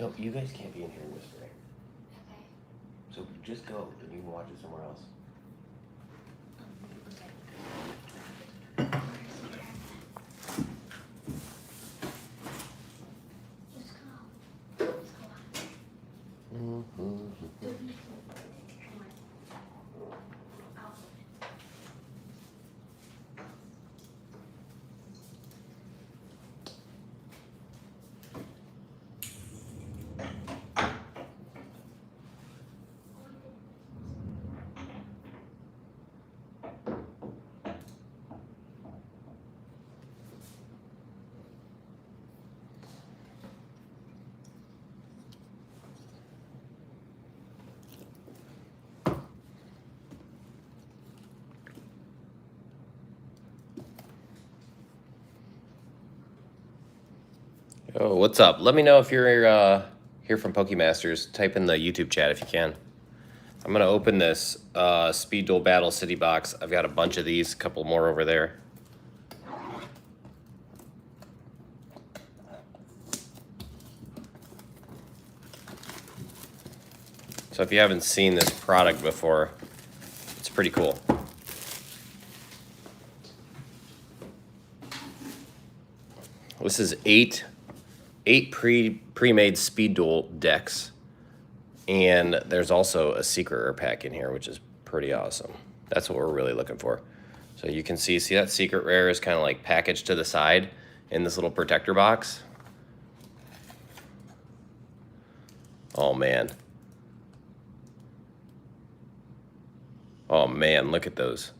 No, you guys can't be in here whispering. Okay. So just go, and you can watch it somewhere else. Just go. Just go on. Come on. Out. Oh, what's up? Let me know if you're here from Pokemasters. Type in the YouTube chat if you can. I'm gonna open this Speed Duel Battle City box. I've got a bunch of these, a couple more over there. So if you haven't seen this product before, it's pretty cool. This is eight pre-made Speed Duel decks. And there's also a secret rare pack in here, which is pretty awesome. That's what we're really looking for. So you can see that secret rare is kind of like packaged to the side in this little protector box. Oh man. Oh man, look at those.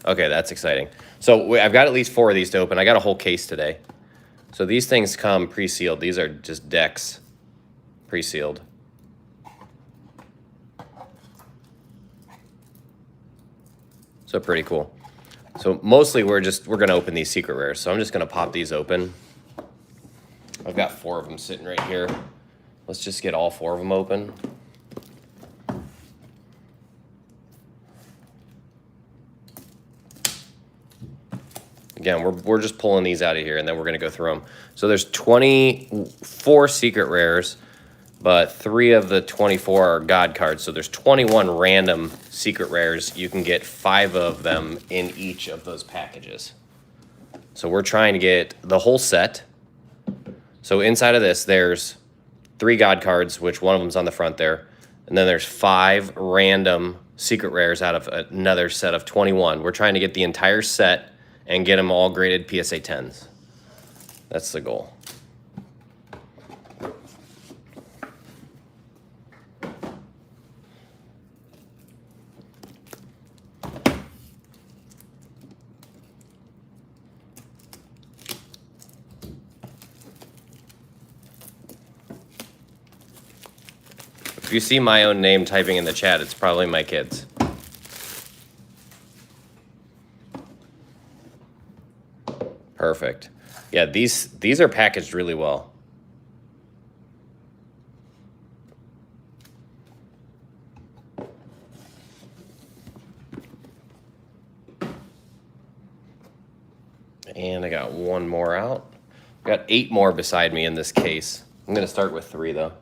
Okay, that's exciting. So I've got at least 4 of these to open. I got a whole case today. So these things come pre-sealed. These are just decks pre-sealed. So pretty cool. So mostly we're gonna open these secret rares. So I'm just gonna pop these open. I've got 4 of them sitting right here. Let's just get all 4 of them open. Again, we're just pulling these out of here, and then we're gonna go through them. So there's 24 secret rares, but 3 of the 24 are God cards. So there's 21 random secret rares. You can get 5 of them in each of those packages. So we're trying to get the whole set. So inside of this, there's 3 God cards, which one of them's on the front there. And then there's 5 random secret rares out of another set of 21. We're trying to get the entire set and get them all graded PSA 10s. That's the goal. If you see my own name typing in the chat, it's probably my kids. Perfect. Yeah, these are packaged really well. And I got 1 more out. Got 8 more beside me in this case. I'm gonna start with 3 though.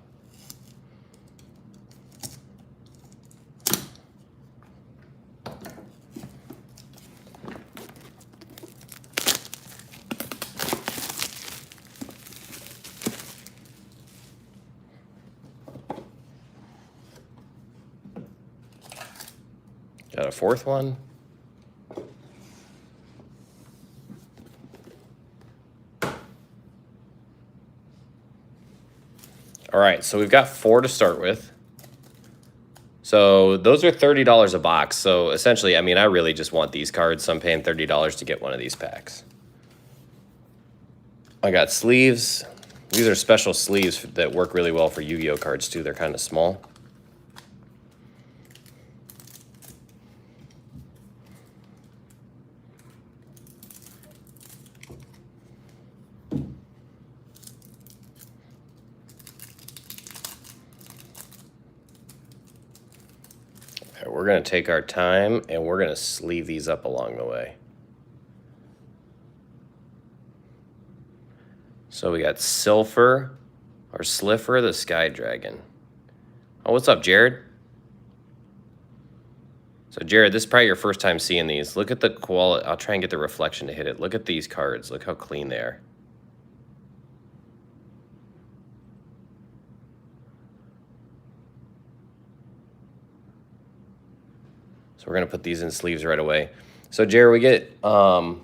Got a 4th one. All right, so we've got 4 to start with. So those are $30 a box. So essentially, I mean, I really just want these cards. So I'm paying $30 to get one of these packs. I got sleeves. These are special sleeves that work really well for Yu-Gi-Oh cards too. They're kind of small. We're going to take our time and we're going to sleeve these up along the way. So we got Silpher, Or Slifer the Sky Dragon. Oh, what's up, Jared? So, Jared, this is probably your first time seeing these. Look at the quality. I'll try and get the reflection to hit it. Look at these cards. Look how clean they are. So we're going to put these in sleeves right away. So, Jared, we get... oh,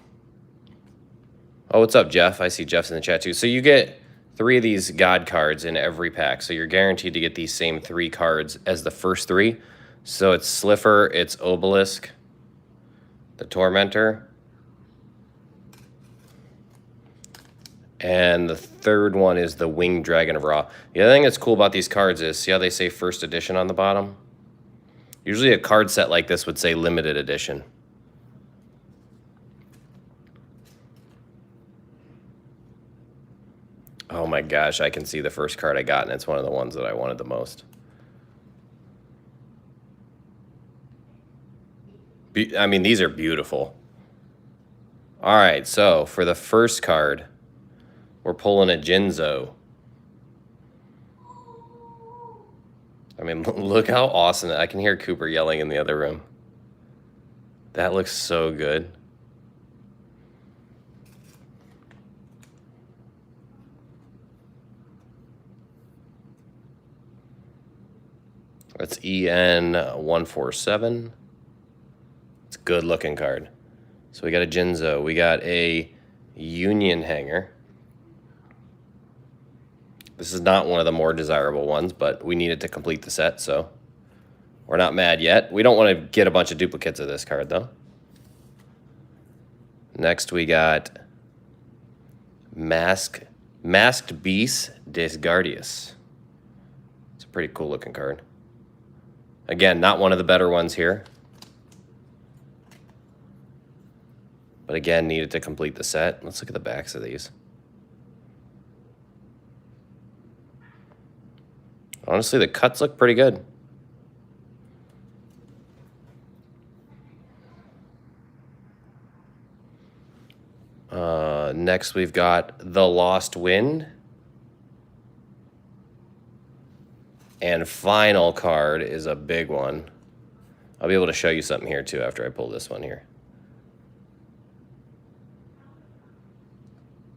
what's up, Jeff? I see Jeff's in the chat, too. So you get 3 of these God cards in every pack. So you're guaranteed to get these same 3 cards as the first 3. So it's Slifer, it's Obelisk, the Tormentor, and the third one is the Winged Dragon of Ra. The other thing that's cool about these cards is, see how they say first edition on the bottom? Usually a card set like this would say limited edition. Oh my gosh, I can see the first card I got, and it's one of the ones that I wanted the most. I mean, these are beautiful. All right, so for the first card, we're pulling a Jinzo. I mean, look how awesome. I can hear Cooper yelling in the other room. That looks so good. That's EN147. It's a good looking card. So we got a Jinzo. We got a Union Hanger. This is not one of the more desirable ones, but we need it to complete the set, so we're not mad yet. We don't want to get a bunch of duplicates of this card, though. Next, we got Masked Beast Desgardius. It's a pretty cool looking card. Again, not one of the better ones here. But again, needed to complete the set. Let's look at the backs of these. Honestly, the cuts look pretty good. Next, we've got The Lost Wind. And final card is a big one. I'll be able to show you something here, too, after I pull this one here.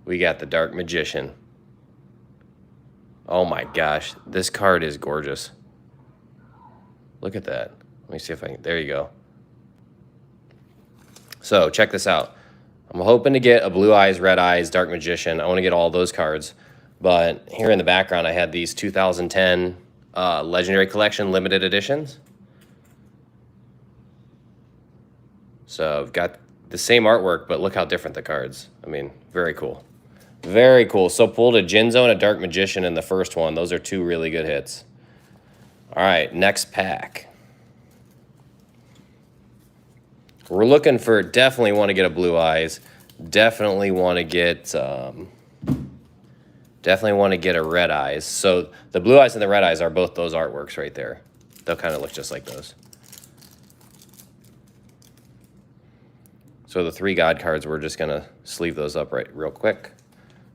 We got the Dark Magician. Oh my gosh, this card is gorgeous. Look at that. Let me see if I can, there you go. So check this out. I'm hoping to get a Blue Eyes, Red Eyes, Dark Magician. I want to get all those cards. But here in the background, I had these 2010 Legendary Collection limited editions. So I've got the same artwork, but look how different the cards. I mean, very cool. Very cool. So pulled a Jinzo and a Dark Magician in the first one. Those are 2 really good hits. All right, next pack. We're looking for, definitely want to get a Blue Eyes. Definitely want to get a Red Eyes. So the Blue Eyes and the Red Eyes are both those artworks right there. They'll kind of look just like those. So the 3 God cards, we're just going to sleeve those up right real quick.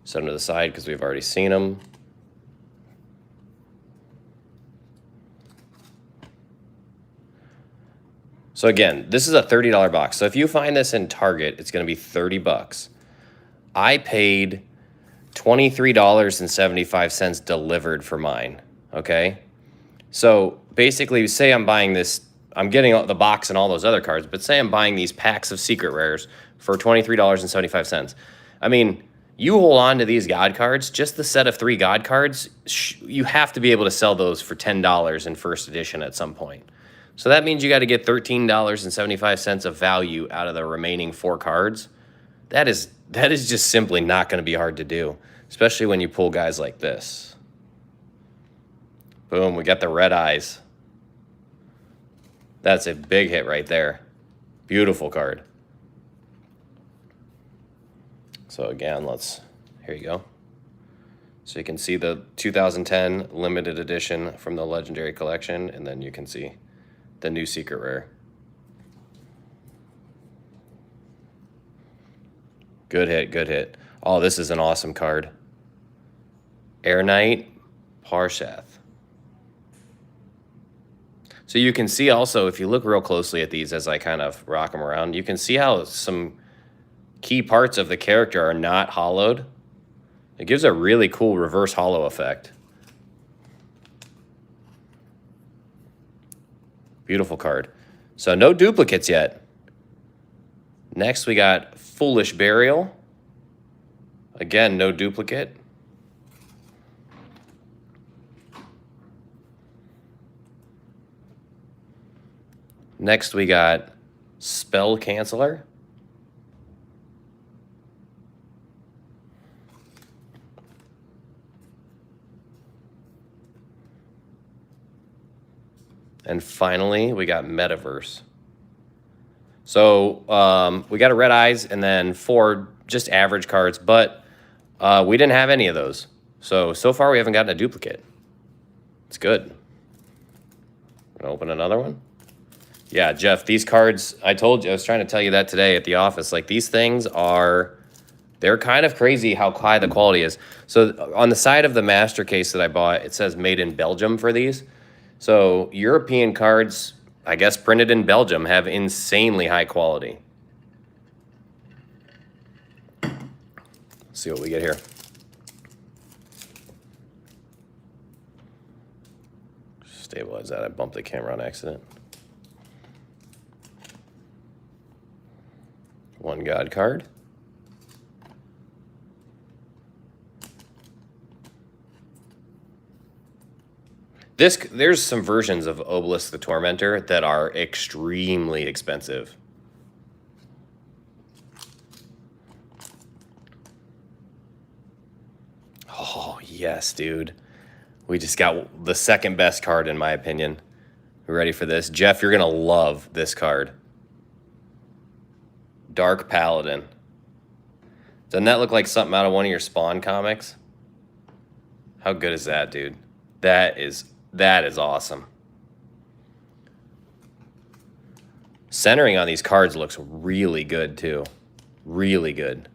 Set them to the side because we've already seen them. So again, this is a $30 box. So if you find this in Target, it's going to be 30 bucks. I paid $23.75 delivered for mine, okay? So basically, say I'm buying this, I'm getting the box and all those other cards, but say I'm buying these packs of secret rares for $23.75. I mean, you hold on to these God cards, just the set of 3 God cards, you have to be able to sell those for $10 in first edition at some point. So that means you got to get $13.75 of value out of the remaining 4 cards. That is just simply not going to be hard to do, especially when you pull guys like this. Boom, we got the Red Eyes. That's a big hit right there. Beautiful card. So again, here you go. So you can see the 2010 limited edition from the Legendary Collection, and then you can see the new secret rare. Good hit, good hit. Oh, this is an awesome card. Air Knight, Harshath. So you can see also, if you look real closely at these as I kind of rock them around, you can see how some key parts of the character are not hollowed. It gives a really cool reverse hollow effect. Beautiful card. So no duplicates yet. Next we got Foolish Burial. Again, no duplicate. Next we got Spell Canceller. And finally, we got Metaverse. So we got a Red Eyes and then 4 just average cards, but we didn't have any of those. So far we haven't gotten a duplicate. It's good. I'm gonna open another one. Yeah, Jeff, these cards, I told you, I was trying to tell you that today at the office. Like, these things they're kind of crazy how high the quality is. So on the side of the master case that I bought, it says made in Belgium for these. So European cards, I guess printed in Belgium, have insanely high quality. Let's see what we get here. Stabilize that. I bumped the camera on accident. 1 God card. There's some versions of Obelisk the Tormentor that are extremely expensive. Oh, yes, dude. We just got the second best card in my opinion. You ready for this? Jeff, you're going to love this card. Dark Paladin. Doesn't that look like something out of one of your Spawn comics? How good is that, dude? That is awesome. Centering on these cards looks really good, too. Really good.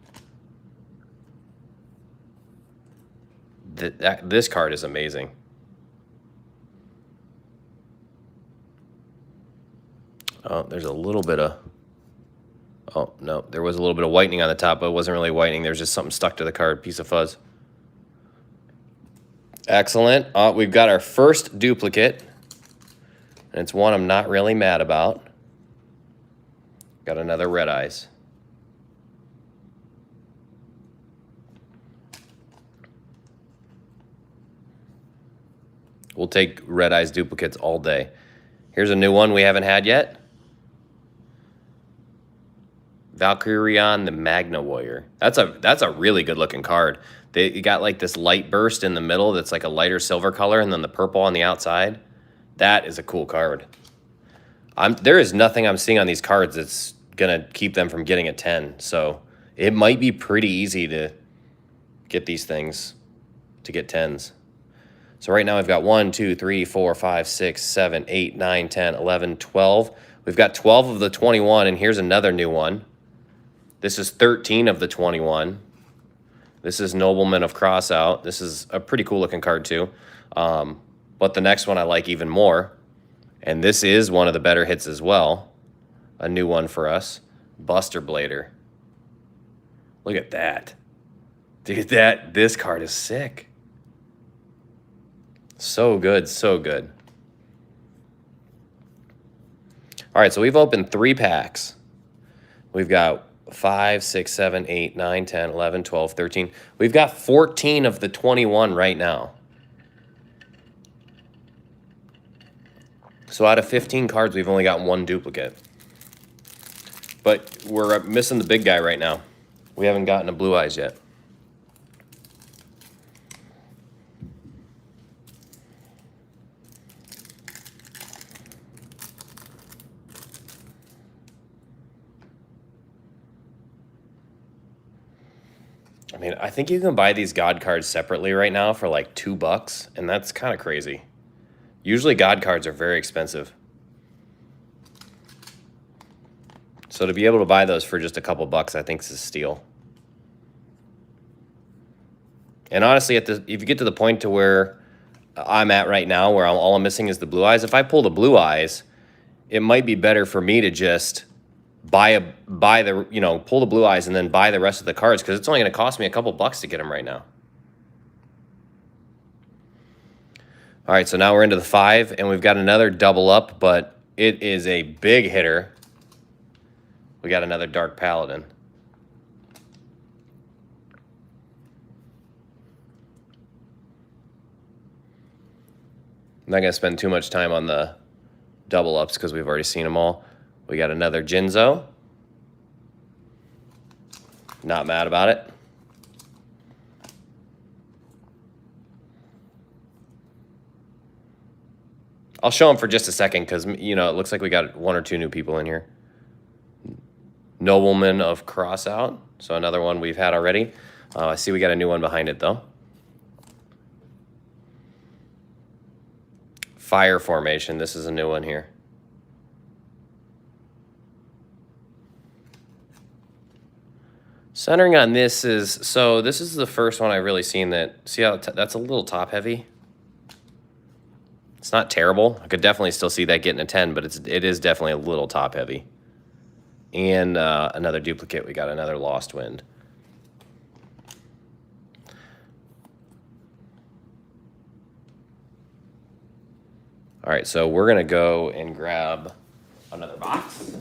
This card is amazing. Oh, there's a little bit of... Oh, no, there was a little bit of whitening on the top, but it wasn't really whitening. There's just something stuck to the card, piece of fuzz. Excellent. We've got our first duplicate, and it's one I'm not really mad about. Got another Red Eyes. We'll take Red Eyes duplicates all day. Here's a new one we haven't had yet. Valkyrion the Magna Warrior. That's a really good looking card. They got like this light burst in the middle that's like a lighter silver color, and then the purple on the outside. That is a cool card. There is nothing I'm seeing on these cards that's gonna keep them from getting a 10. So it might be pretty easy to get these things to get 10s. So right now I've got 1, 2, 3, 4, 5, 6, 7, 8, 9, 10, 11, 12. We've got 12 of the 21, and here's another new one. This is 13 of the 21. This is Nobleman of Crossout. This is a pretty cool looking card too. But the next one I like even more. And this is one of the better hits as well. A new one for us. Buster Blader. Look at that. Dude, this card is sick. So good, so good. All right, so we've opened 3 packs. We've got 5, 6, 7, 8, 9, 10, 11, 12, 13. We've got 14 of the 21 right now. So out of 15 cards, we've only got 1 duplicate. But we're missing the big guy right now. We haven't gotten a Blue Eyes yet. I mean, I think you can buy these God cards separately right now for like $2, and that's kind of crazy. Usually God cards are very expensive. So to be able to buy those for just a couple bucks, I think is a steal. And honestly, if you get to the point to where I'm at right now, where all I'm missing is the blue eyes. If I pull the blue eyes, it might be better for me to just buy the, you know, pull the blue eyes and then buy the rest of the cards, because it's only going to cost me a couple bucks to get them right now. All right, so now we're into the 5, and we've got another double up, but it is a big hitter. We got another Dark Paladin. I'm not going to spend too much time on the double ups because we've already seen them all. We got another Jinzo. Not mad about it. I'll show them for just a second because, you know, it looks like we got 1 or 2 new people in here. Nobleman of Crossout. So another one we've had already. I see we got a new one behind it, though. Fire Formation. This is a new one here. Centering on this is, so this is the first one I've really seen that, see how that's a little top heavy? It's not terrible. I could definitely still see that getting a 10, but it is definitely a little top heavy. And another duplicate, we got another Lost Wind. All right, so we're gonna go and grab another box.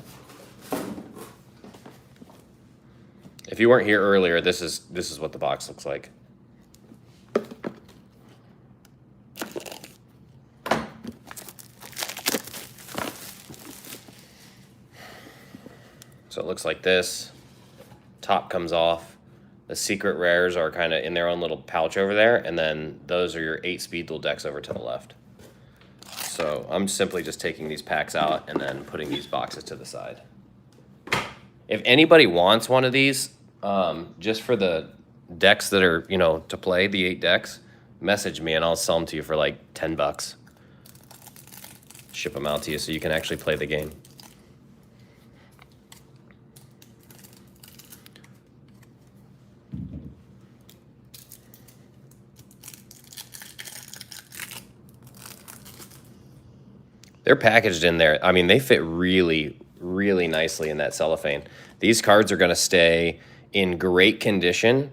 If you weren't here earlier, this is what the box looks like. So it looks like this. Top comes off. The secret rares are kind of in their own little pouch over there, and then those are your 8 speed dual decks over to the left. So I'm simply just taking these packs out and then putting these boxes to the side. If anybody wants one of these, just for the decks that are, you know, to play, the 8 decks, message me and I'll sell them to you for like 10 bucks. Ship them out to you so you can actually play the game. They're packaged in there. I mean, they fit really, really nicely in that cellophane. These cards are going to stay in great condition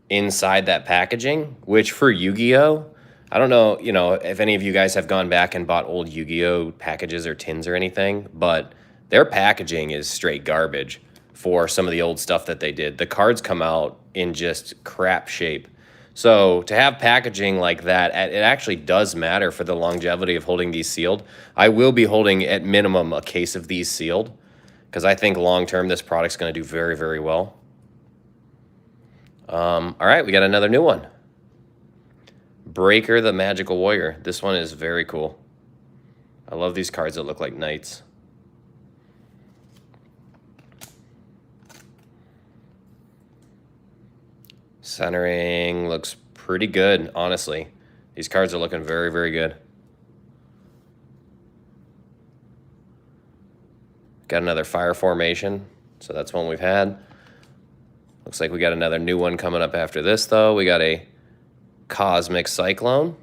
inside that packaging, which for Yu-Gi-Oh, I don't know, you know, if any of you guys have gone back and bought old Yu-Gi-Oh packages or tins or anything, but their packaging is straight garbage for some of the old stuff that they did. The cards come out in just crap shape. So to have packaging like that, it actually does matter for the longevity of holding these sealed. I will be holding at minimum a case of these sealed because I think long term this product's going to do very, very well. All right, we got another new one. Breaker the Magical Warrior. This one is very cool. I love these cards that look like knights. Centering looks pretty good, honestly. These cards are looking very, very good. Got another Fire Formation, so that's one we've had. Looks like we got another new one coming up after this, though. We got a Cosmic Cyclone.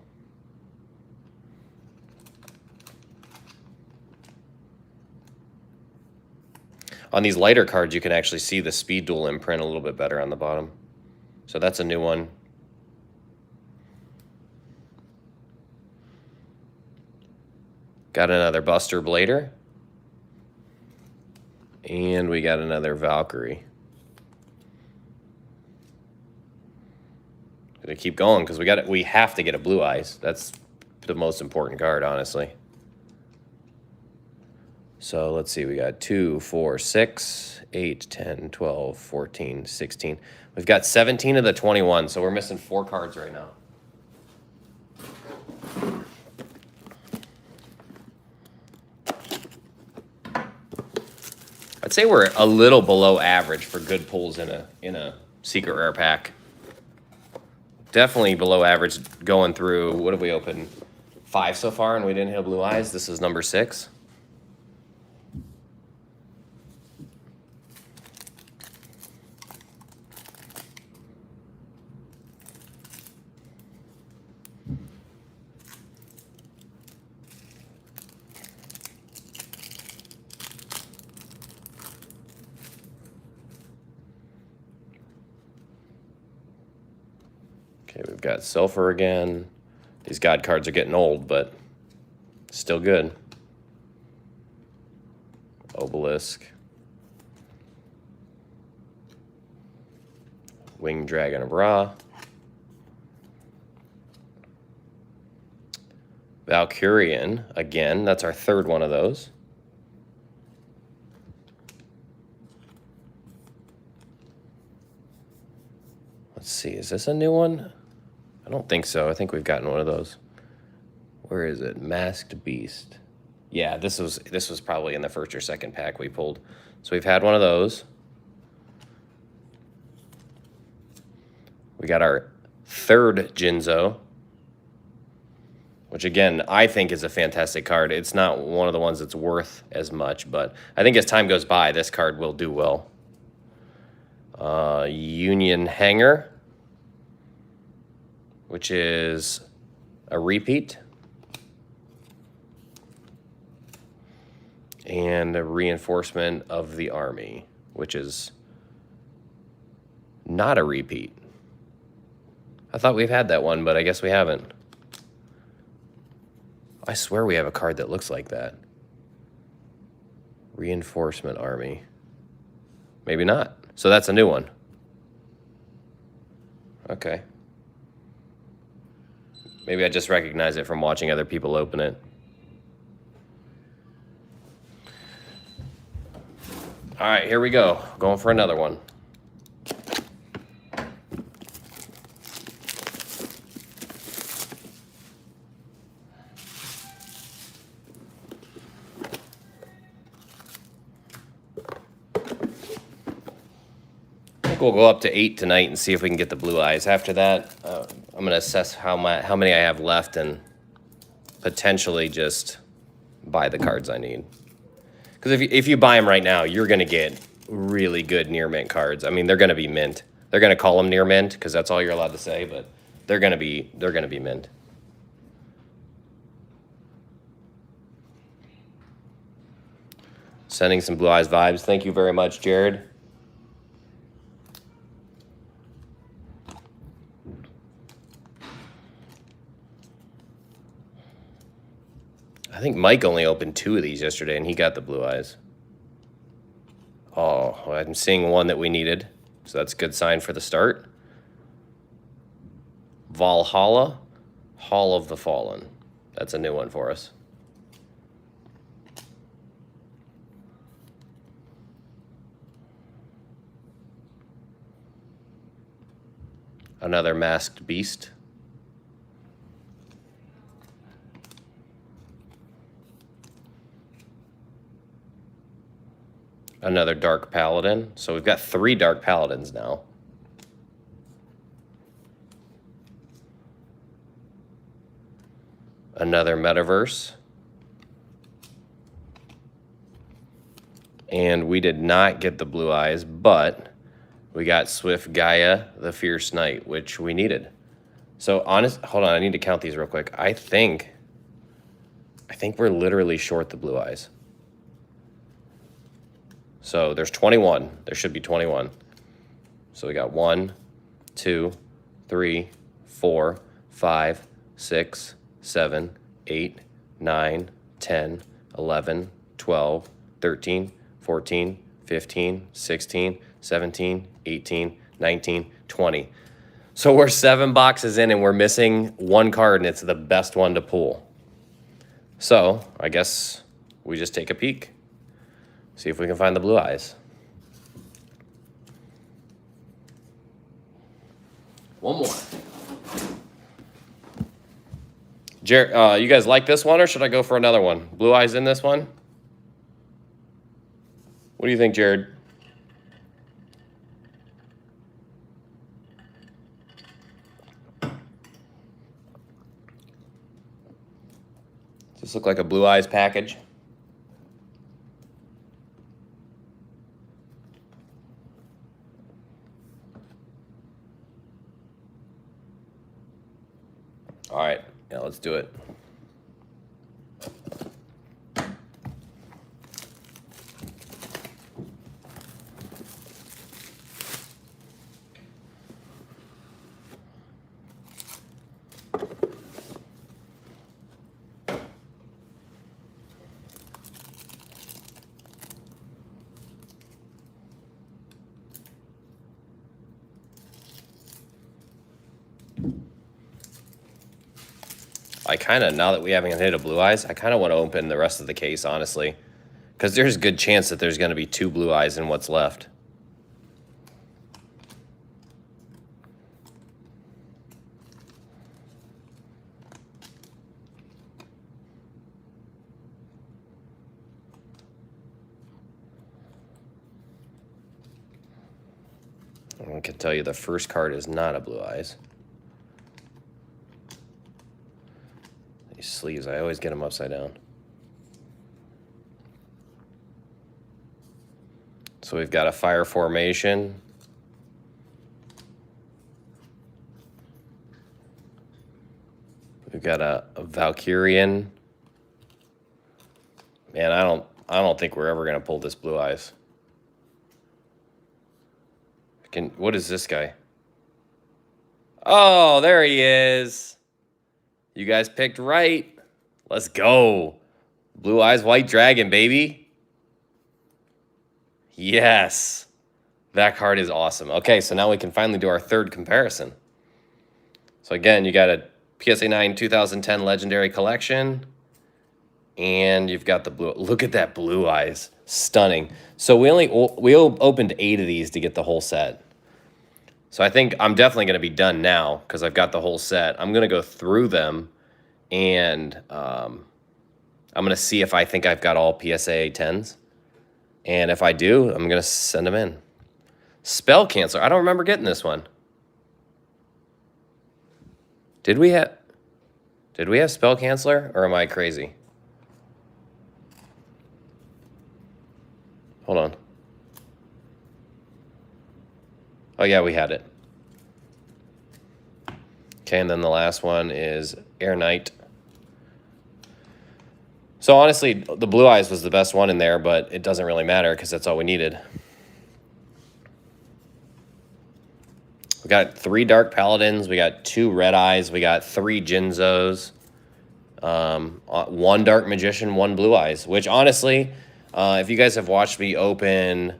On these lighter cards, you can actually see the Speed Duel imprint a little bit better on the bottom. So that's a new one. Got another Buster Blader. And we got another Valkyrie. Gonna keep going because we have to get a Blue Eyes. That's the most important card, honestly. So let's see, we got 2, 4, 6, 8, 10, 12, 14, 16. We've got 17 of the 21, so we're missing 4 cards right now. I'd say we're a little below average for good pulls in a secret rare pack. Definitely below average going through, what have we opened? 5 so far and we didn't hit Blue Eyes. This is number 6. Okay, we've got Sulfur again. These God cards are getting old, but still good. Obelisk. Winged Dragon of Ra. Valkyrian, again. That's our third one of those. Let's see, is this a new one? I don't think so. I think we've gotten one of those. Where is it? Masked Beast. Yeah, this was probably in the first or second pack we pulled. So we've had one of those. We got our third Jinzo, which again, I think is a fantastic card. It's not one of the ones that's worth as much, but I think as time goes by, this card will do well. Union Hanger, which is a repeat. And a Reinforcement of the Army, which is not a repeat. I thought we've had that one, but I guess we haven't. I swear we have a card that looks like that. Reinforcement Army. Maybe not. So that's a new one. Okay. Maybe I just recognize it from watching other people open it. All right, here we go. Going for another one. I think we'll go up to 8 tonight and see if we can get the blue eyes. After that, I'm going to assess how many I have left and potentially just buy the cards I need. Because if you buy them right now, you're going to get really good near mint cards. I mean, they're going to be mint. They're going to call them near mint because that's all you're allowed to say, but they're going to be mint. Sending some Blue Eyes vibes. Thank you very much, Jared. I think Mike only opened 2 of these yesterday, and he got the Blue Eyes. Oh, I'm seeing one that we needed, so that's a good sign for the start. Valhalla, Hall of the Fallen. That's a new one for us. Another Masked Beast. Another Dark Paladin. So we've got 3 Dark Paladins now. Another Metaverse. And we did not get the Blue Eyes, but we got Swift Gaia, the Fierce Knight, which we needed. So hold on, I need to count these real quick. I think we're literally short the Blue Eyes. So there's 21. There should be 21. So we got 1, 2, 3, 4, 5, 6, 7, 8, 9, 10, 11, 12, 13, 14, 15, 16, 17, 18, 19, 20. So we're 7 boxes in and we're missing 1 card, and it's the best one to pull. So I guess we just take a peek. See if we can find the Blue Eyes. One more. Jared, you guys like this one, or should I go for another one? Blue Eyes in this one? What do you think, Jared? Does this look like a Blue Eyes package? All right, yeah, let's do it. I kind of, now that we haven't hit a blue eyes, I kind of want to open the rest of the case, honestly. Because there's a good chance that there's going to be 2 blue eyes in what's left. I can tell you the first card is not a blue eyes. These sleeves, I always get them upside down. So we've got a fire formation. We've got a Valkyrian. Man, I don't think we're ever gonna pull this blue eyes. What is this guy? Oh, there he is. You guys picked right. Let's go. Blue eyes, white dragon, baby. Yes. That card is awesome. Okay, so now we can finally do our third comparison. So again, you got a PSA 9 2010 Legendary Collection. And you've got the blue. Look at that blue eyes. Stunning. So we opened 8 of these to get the whole set. So I think I'm definitely going to be done now because I've got the whole set. I'm going to go through them, and I'm going to see if I think I've got all PSA 10s. And if I do, I'm going to send them in. Spell Canceller. I don't remember getting this one. Did we have Spell Canceller, or am I crazy? Hold on. Oh, yeah, we had it. Okay, and then the last one is Air Knight. So honestly, the blue eyes was the best one in there, but it doesn't really matter because that's all we needed. We got 3 Dark Paladins, we got 2 Red Eyes, we got 3 Jinzos, 1 Dark Magician, 1 Blue Eyes, which honestly, if you guys have watched me open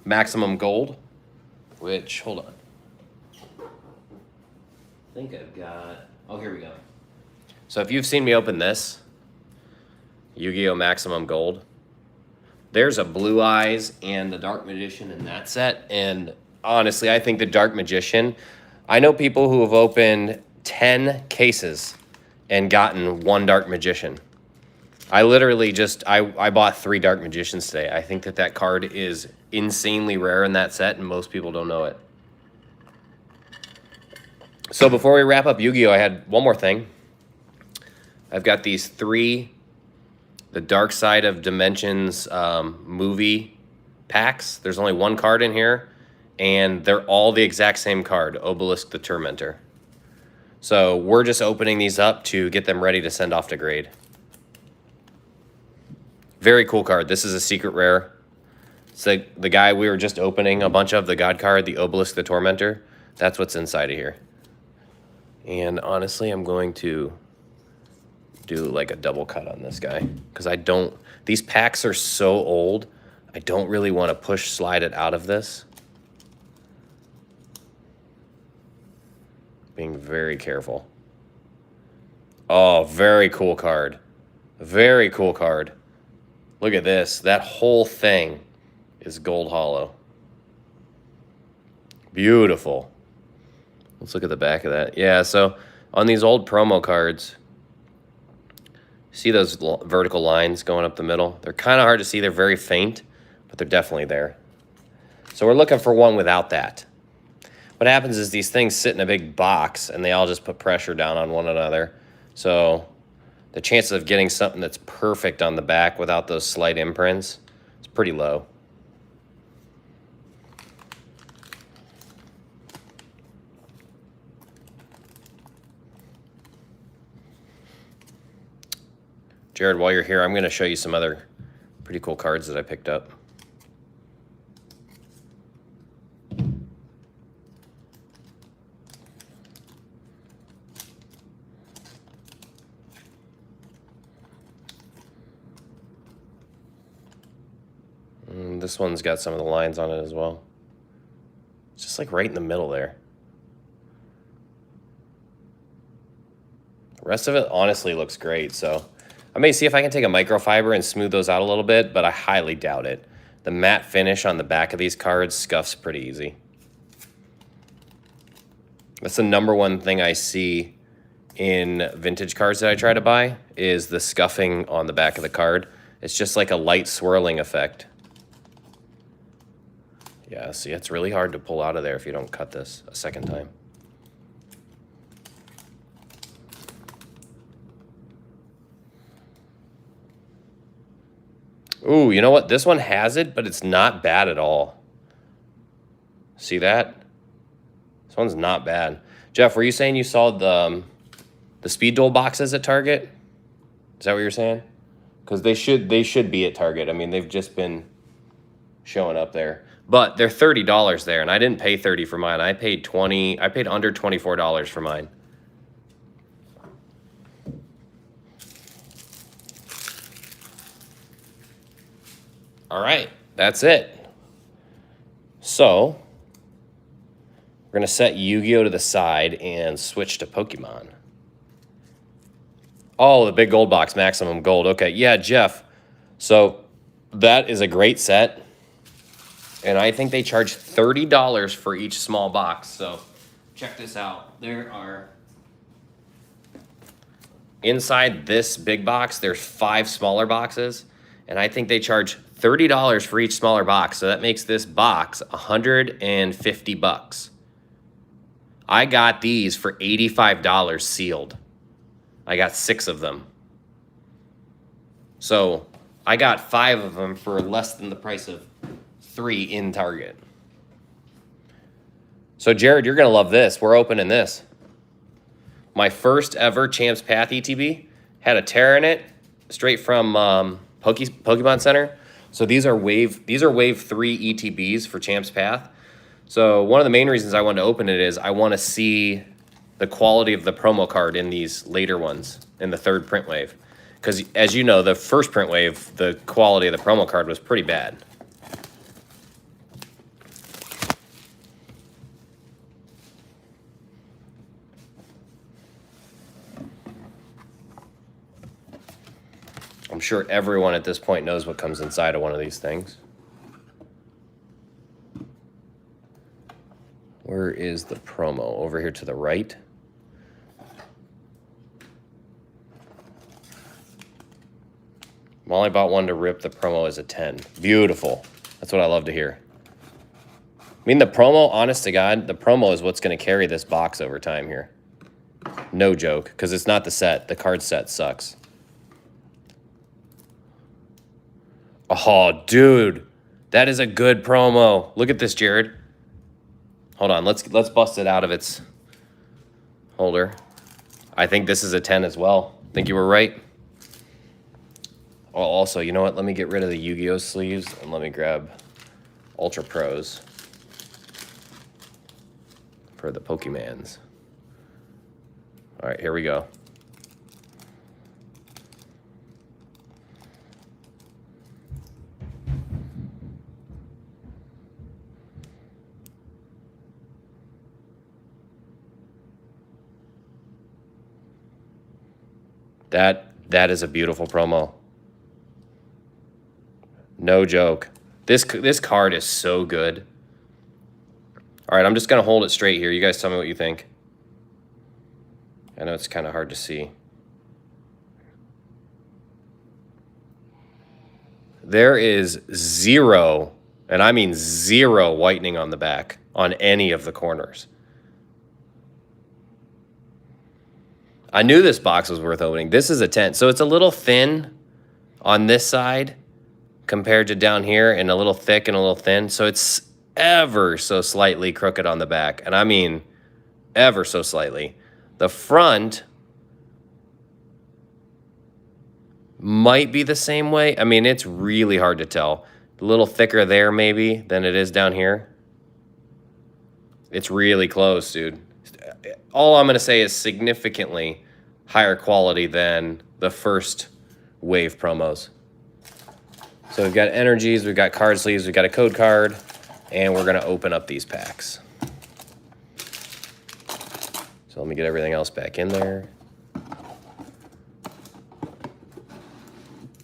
Maximum Gold, which, hold on. I think I've got, oh, here we go. So if you've seen me open this, Yu-Gi-Oh! Maximum Gold, there's a Blue Eyes and the Dark Magician in that set, and honestly, I think the Dark Magician, I know people who have opened 10 cases and gotten 1 Dark Magician. I literally just, I bought 3 Dark Magicians today. I think that card is insanely rare in that set, and most people don't know it. So before we wrap up Yu-Gi-Oh!, I had one more thing. I've got these 3, the Dark Side of Dimensions movie packs. There's only 1 card in here, and they're all the exact same card, Obelisk the Tormentor. So we're just opening these up to get them ready to send off to grade. Very cool card. This is a secret rare. It's like the guy we were just opening a bunch of, the God card, the Obelisk the Tormentor. That's what's inside of here. And honestly, I'm going to do like a double cut on this guy because these packs are so old, I don't really want to slide it out of this. Being very careful. Oh, very cool card. Very cool card. Look at this. That whole thing is gold hollow. Beautiful. Let's look at the back of that. Yeah, so on these old promo cards, see those vertical lines going up the middle? They're kind of hard to see. They're very faint, but they're definitely there. So we're looking for one without that. What happens is these things sit in a big box, and they all just put pressure down on one another. So the chances of getting something that's perfect on the back without those slight imprints is pretty low. Jared, while you're here, I'm going to show you some other pretty cool cards that I picked up. This one's got some of the lines on it as well. It's just like right in the middle there. The rest of it honestly looks great, so I may see if I can take a microfiber and smooth those out a little bit, but I highly doubt it. The matte finish on the back of these cards scuffs pretty easy. That's the number one thing I see in vintage cards that I try to buy is the scuffing on the back of the card. It's just like a light swirling effect. Yeah, see, it's really hard to pull out of there if you don't cut this a second time. Ooh, you know what? This one has it, but it's not bad at all. See that? This one's not bad. Jeff, were you saying you saw the Speed Duel boxes at Target? Is that what you're saying? Because they should be at Target. I mean, they've just been showing up there. But they're $30 there, and I didn't pay $30 for mine. I paid $20. I paid under $24 for mine. All right, that's it. So we're gonna set Yu-Gi-Oh to the side and switch to Pokemon. Oh, the big gold box, maximum gold. Okay, yeah, Jeff. So that is a great set. And I think they charge $30 for each small box. So check this out. There are, inside this big box, there's 5 smaller boxes. And I think they charge $30 for each smaller box. So that makes this box $150. I got these for $85 sealed. I got 6 of them. So I got 5 of them for less than the price of 3 in Target. So Jared, you're gonna love this. We're opening this. My first ever Champs Path ETB had a tear in it, straight from Pokemon Center. So these are wave 3 ETBs for Champs Path. So one of the main reasons I wanted to open it is I want to see the quality of the promo card in these later ones in the 3rd print wave. Because as you know, the 1st print wave, the quality of the promo card was pretty bad. I'm sure everyone at this point knows what comes inside of one of these things. Where is the promo? Over here to the right. Molly bought one to rip. The promo is a 10. Beautiful. That's what I love to hear. I mean, the promo, honest to God, the promo is what's going to carry this box over time here. No joke, because it's not the set. The card set sucks. Oh, dude, that is a good promo. Look at this, Jared. Hold on, let's bust it out of its holder. I think this is a 10 as well. Think you were right. Oh, also, you know what? Let me get rid of the Yu-Gi-Oh sleeves and let me grab Ultra Pros for the Pokemans. All right, here we go. That is a beautiful promo. No joke. This card is so good. All right, I'm just going to hold it straight here. You guys tell me what you think. I know it's kind of hard to see. There is 0, and I mean 0 whitening on the back on any of the corners. I knew this box was worth opening. This is a 10. So it's a little thin on this side compared to down here, and a little thick and a little thin. So it's ever so slightly crooked on the back. And I mean ever so slightly. The front might be the same way. I mean, it's really hard to tell. A little thicker there maybe than it is down here. It's really close, dude. All I'm going to say is significantly higher quality than the first wave promos. So we've got energies, we've got card sleeves, we've got a code card, and we're going to open up these packs. So let me get everything else back in there.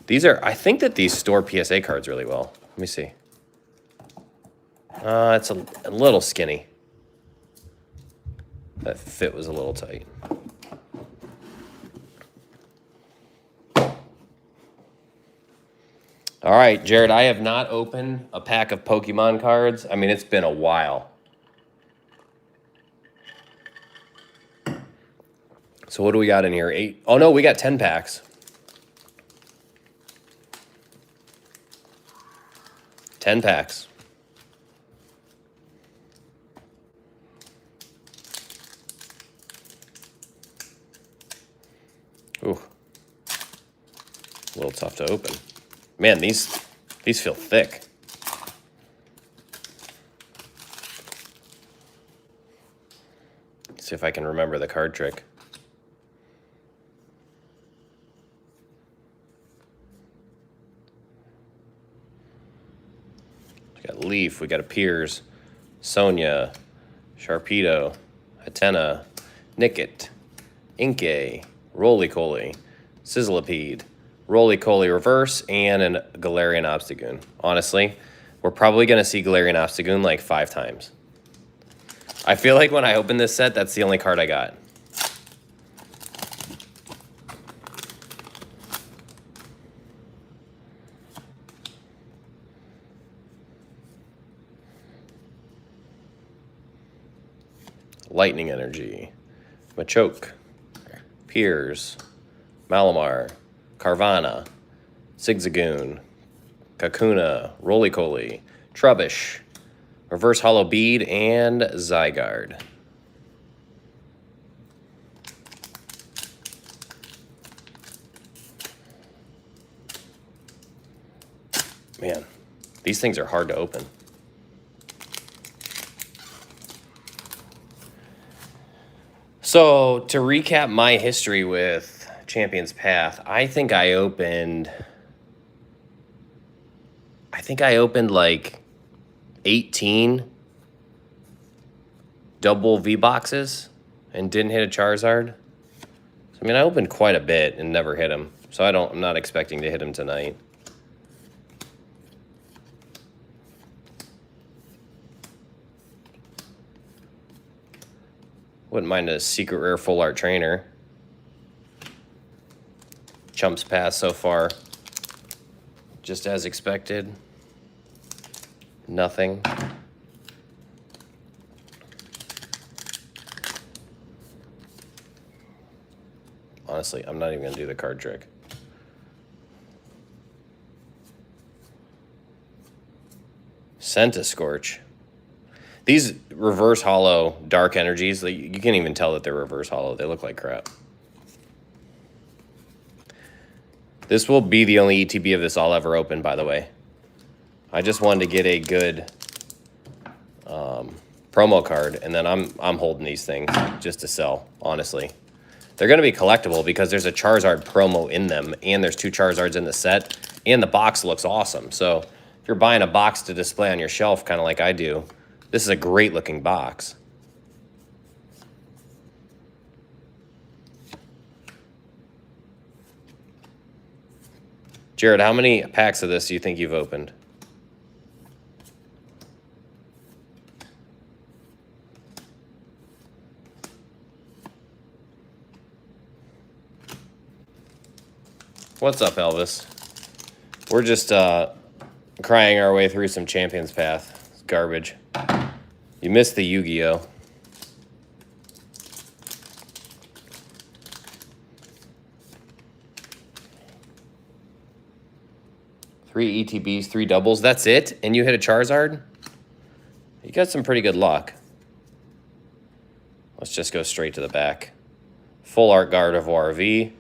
These are, I think that these store PSA cards really well. Let me see. It's a little skinny. That fit was a little tight. All right, Jared, I have not opened a pack of Pokemon cards. I mean, it's been a while. So what do we got in here? 8? Oh, no, we got 10 packs. 10 packs. Ooh. A little tough to open. Man, these feel thick. See if I can remember the card trick. We got Leaf, we got a Piers, Sonia, Sharpedo, Hatena, Nickit, Inkay, Roly-Coly, Sizzlipede, Roly-Coly Reverse, and a Galarian Obstagoon. Honestly, we're probably going to see Galarian Obstagoon like 5 times. I feel like when I open this set, that's the only card I got. Lightning Energy, Machoke, Piers, Malamar, Carvana, Zigzagoon, Kakuna, Roly-Coly, Trubbish, Reverse Hollow Bead, and Zygarde. Man, these things are hard to open. So, to recap my history with Champion's Path, I think I opened like 18 double V-boxes and didn't hit a Charizard. So, I mean, I opened quite a bit and never hit him. So I'm not expecting to hit him tonight. Wouldn't mind a secret rare full art trainer. Chump's Pass so far, just as expected. Nothing. Honestly, I'm not even going to do the card trick. Scorch. These reverse hollow dark energies, you can't even tell that they're reverse hollow. They look like crap. This will be the only ETB of this I'll ever open, by the way. I just wanted to get a good promo card, and then I'm holding these things just to sell, honestly. They're going to be collectible because there's a Charizard promo in them, and there's 2 Charizards in the set, and the box looks awesome. So if you're buying a box to display on your shelf, kind of like I do, this is a great-looking box. Jared, how many packs of this do you think you've opened? What's up, Elvis? We're just crying our way through some Champion's Path. It's garbage. You missed the Yu-Gi-Oh! Three ETBs, 3 doubles. That's it? And you hit a Charizard? You got some pretty good luck. Let's just go straight to the back. Full art Gardevoir V.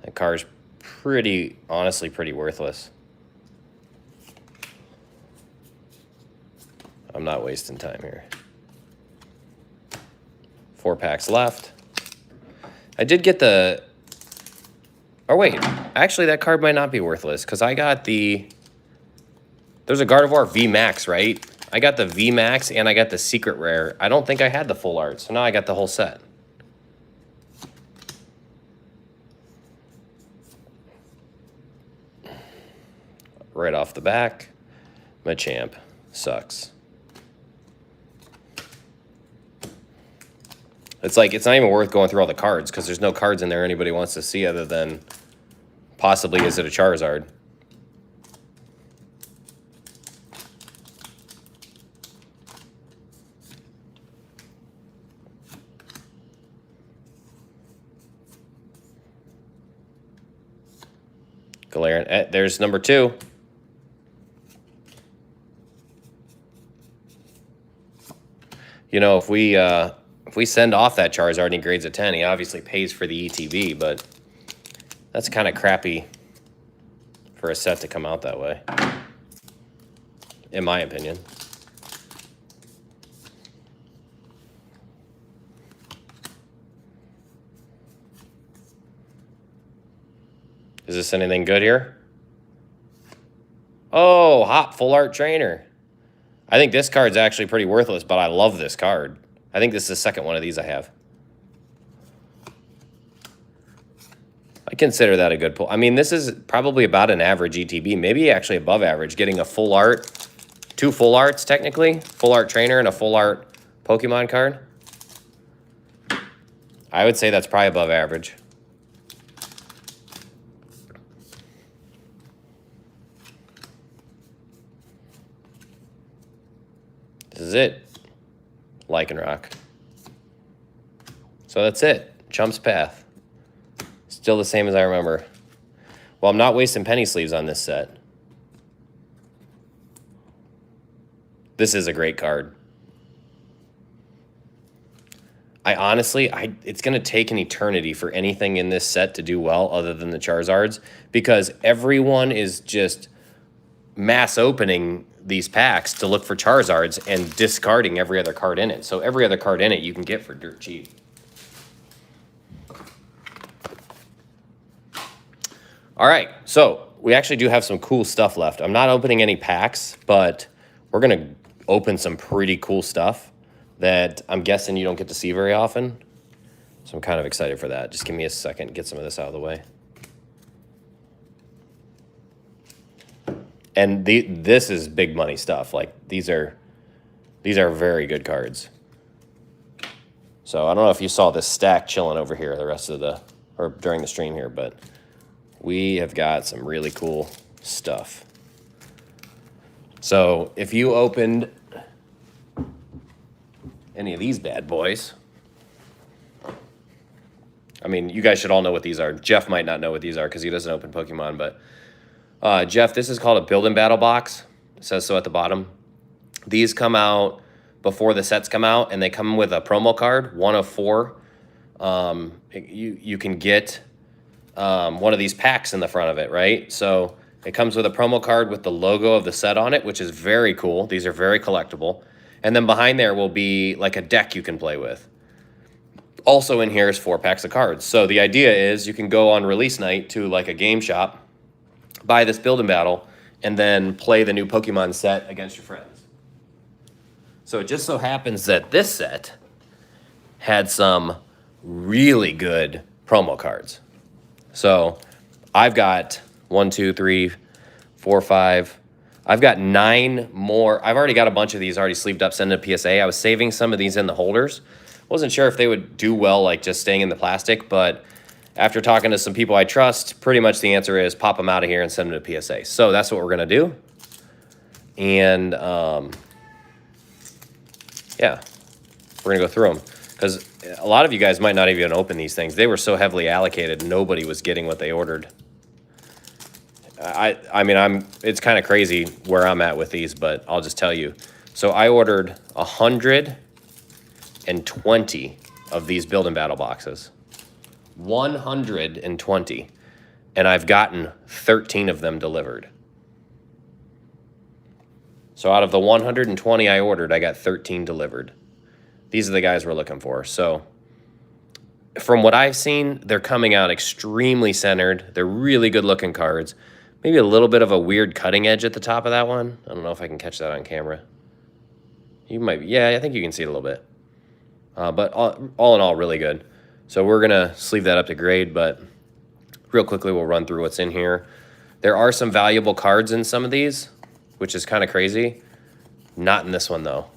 That card's honestly pretty worthless. I'm not wasting time here. 4 packs left. I did get the... Oh, wait. Actually, that card might not be worthless, because I got the... There's a Gardevoir V-Max, right? I got the V-Max, and I got the Secret Rare. I don't think I had the full art, so now I got the whole set. right off the back. Machamp sucks. It's like, it's not even worth going through all the cards because there's no cards in there anybody wants to see other than possibly, is it a Charizard? Galarian. There's number 2. You know, if we send off that Charizard and he grades a 10, he obviously pays for the ETB, but that's kind of crappy for a set to come out that way, in my opinion. Is this anything good here? Oh, Hop Full Art Trainer. I think this card's actually pretty worthless, but I love this card. I think this is the second one of these I have. I consider that a good pull. I mean, this is probably about an average ETB, maybe actually above average, getting a full art, 2 full arts technically, full art trainer and a full art Pokemon card. I would say that's probably above average. This is it. Lycanroc. So that's it. Chump's Path. Still the same as I remember. Well, I'm not wasting penny sleeves on this set. This is a great card. I honestly, it's going to take an eternity for anything in this set to do well other than the Charizards, because everyone is just mass opening these packs to look for Charizards and discarding every other card in it. So every other card in it you can get for dirt cheap. All right, so we actually do have some cool stuff left. I'm not opening any packs, but we're going to open some pretty cool stuff that I'm guessing you don't get to see very often. So I'm kind of excited for that. Just give me a second, get some of this out of the way. And this is big money stuff. Like these are very good cards. So I don't know if you saw this stack chilling over here the rest of the, or during the stream here, but we have got some really cool stuff. So if you opened any of these bad boys, I mean, you guys should all know what these are. Jeff might not know what these are because he doesn't open Pokemon, but Jeff, this is called a build and battle box. It says so at the bottom. These come out before the sets come out, and they come with a promo card, 1 of 4. You can get one of these packs in the front of it, right? So it comes with a promo card with the logo of the set on it, which is very cool. These are very collectible. And then behind there will be like a deck you can play with. Also in here is 4 packs of cards. So the idea is you can go on release night to like a game shop, buy this build and battle, and then play the new Pokemon set against your friends. So it just so happens that this set had some really good promo cards. So I've got 1, 2, 3, 4, 5. I've got 9 more. I've already got a bunch of these already sleeved up, sent to PSA. I was saving some of these in the holders. Wasn't sure if they would do well, like just staying in the plastic, but after talking to some people I trust, pretty much the answer is pop them out of here and send them to PSA. So that's what we're going to do. And yeah, we're going to go through them. Because a lot of you guys might not even open these things. They were so heavily allocated, nobody was getting what they ordered. I mean, it's kind of crazy where I'm at with these, but I'll just tell you. So I ordered 120 of these build and battle boxes. 120. And I've gotten 13 of them delivered. So out of the 120 I ordered, I got 13 delivered. These are the guys we're looking for. So from what I've seen, they're coming out extremely centered. They're really good looking cards. Maybe a little bit of a weird cutting edge at the top of that one. I don't know if I can catch that on camera. You might, yeah, I think you can see it a little bit. But all in all, really good. So we're going to sleeve that up to grade, but real quickly we'll run through what's in here. There are some valuable cards in some of these, which is kind of crazy. Not in this one, though.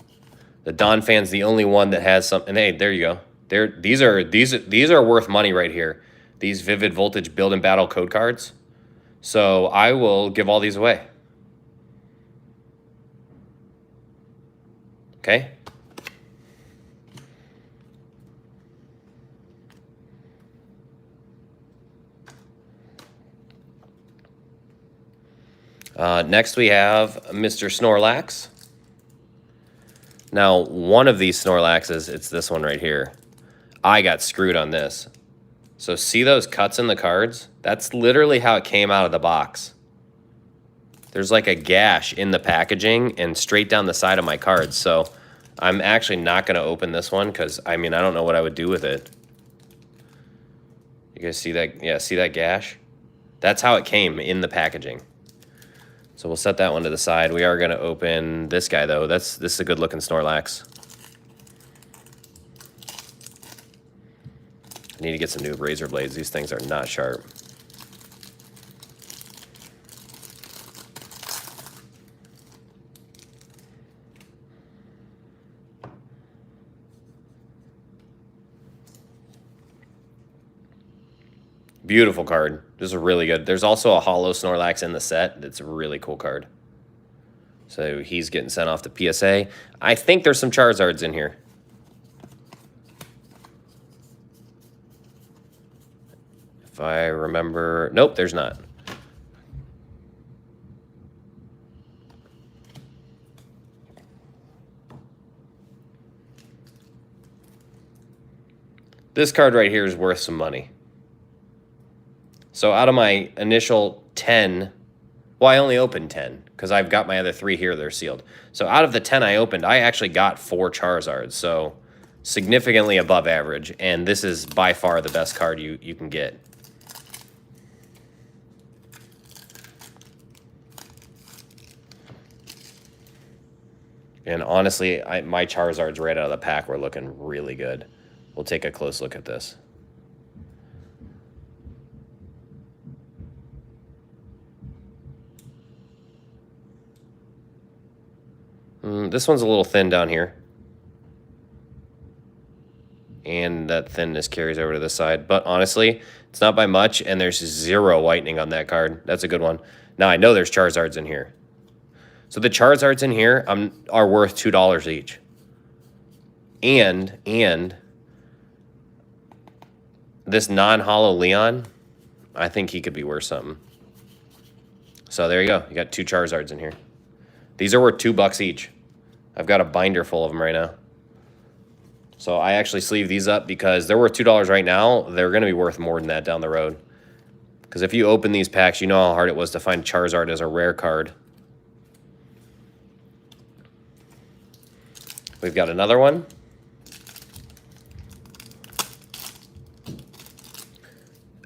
The Don Fan's the only one that has some. And hey, there you go. These are worth money right here. These Vivid Voltage Build and Battle code cards. So I will give all these away. Okay. Next we have Mr. Snorlax. Now, one of these Snorlaxes, it's this one right here. I got screwed on this. So see those cuts in the cards? That's literally how it came out of the box. There's like a gash in the packaging and straight down the side of my cards. So I'm actually not going to open this one because, I mean, I don't know what I would do with it. You guys see that? Yeah, see that gash? That's how it came in the packaging. So we'll set that one to the side. We are going to open this guy, though. This is a good-looking Snorlax. I need to get some new razor blades. These things are not sharp. Beautiful card. This is really good. There's also a hollow Snorlax in the set. It's a really cool card. So he's getting sent off to PSA. I think there's some Charizards in here. If I remember... Nope, there's not. This card right here is worth some money. So out of my initial 10, well, I only opened 10 because I've got my other 3 here that are sealed. So out of the 10 I opened, I actually got 4 Charizards, so significantly above average. And this is by far the best card you can get. And honestly, my Charizards right out of the pack were looking really good. We'll take a close look at this. This one's a little thin down here. And that thinness carries over to this side. But honestly, it's not by much, and there's 0 whitening on that card. That's a good one. Now, I know there's Charizards in here. So the Charizards in here are worth $2 each. And this non-hollow Leon, I think he could be worth something. So there you go. You got 2 Charizards in here. These are worth $2 each. I've got a binder full of them right now. So I actually sleeve these up because they're worth $2 right now. They're going to be worth more than that down the road. Because if you open these packs, you know how hard it was to find Charizard as a rare card. We've got another one.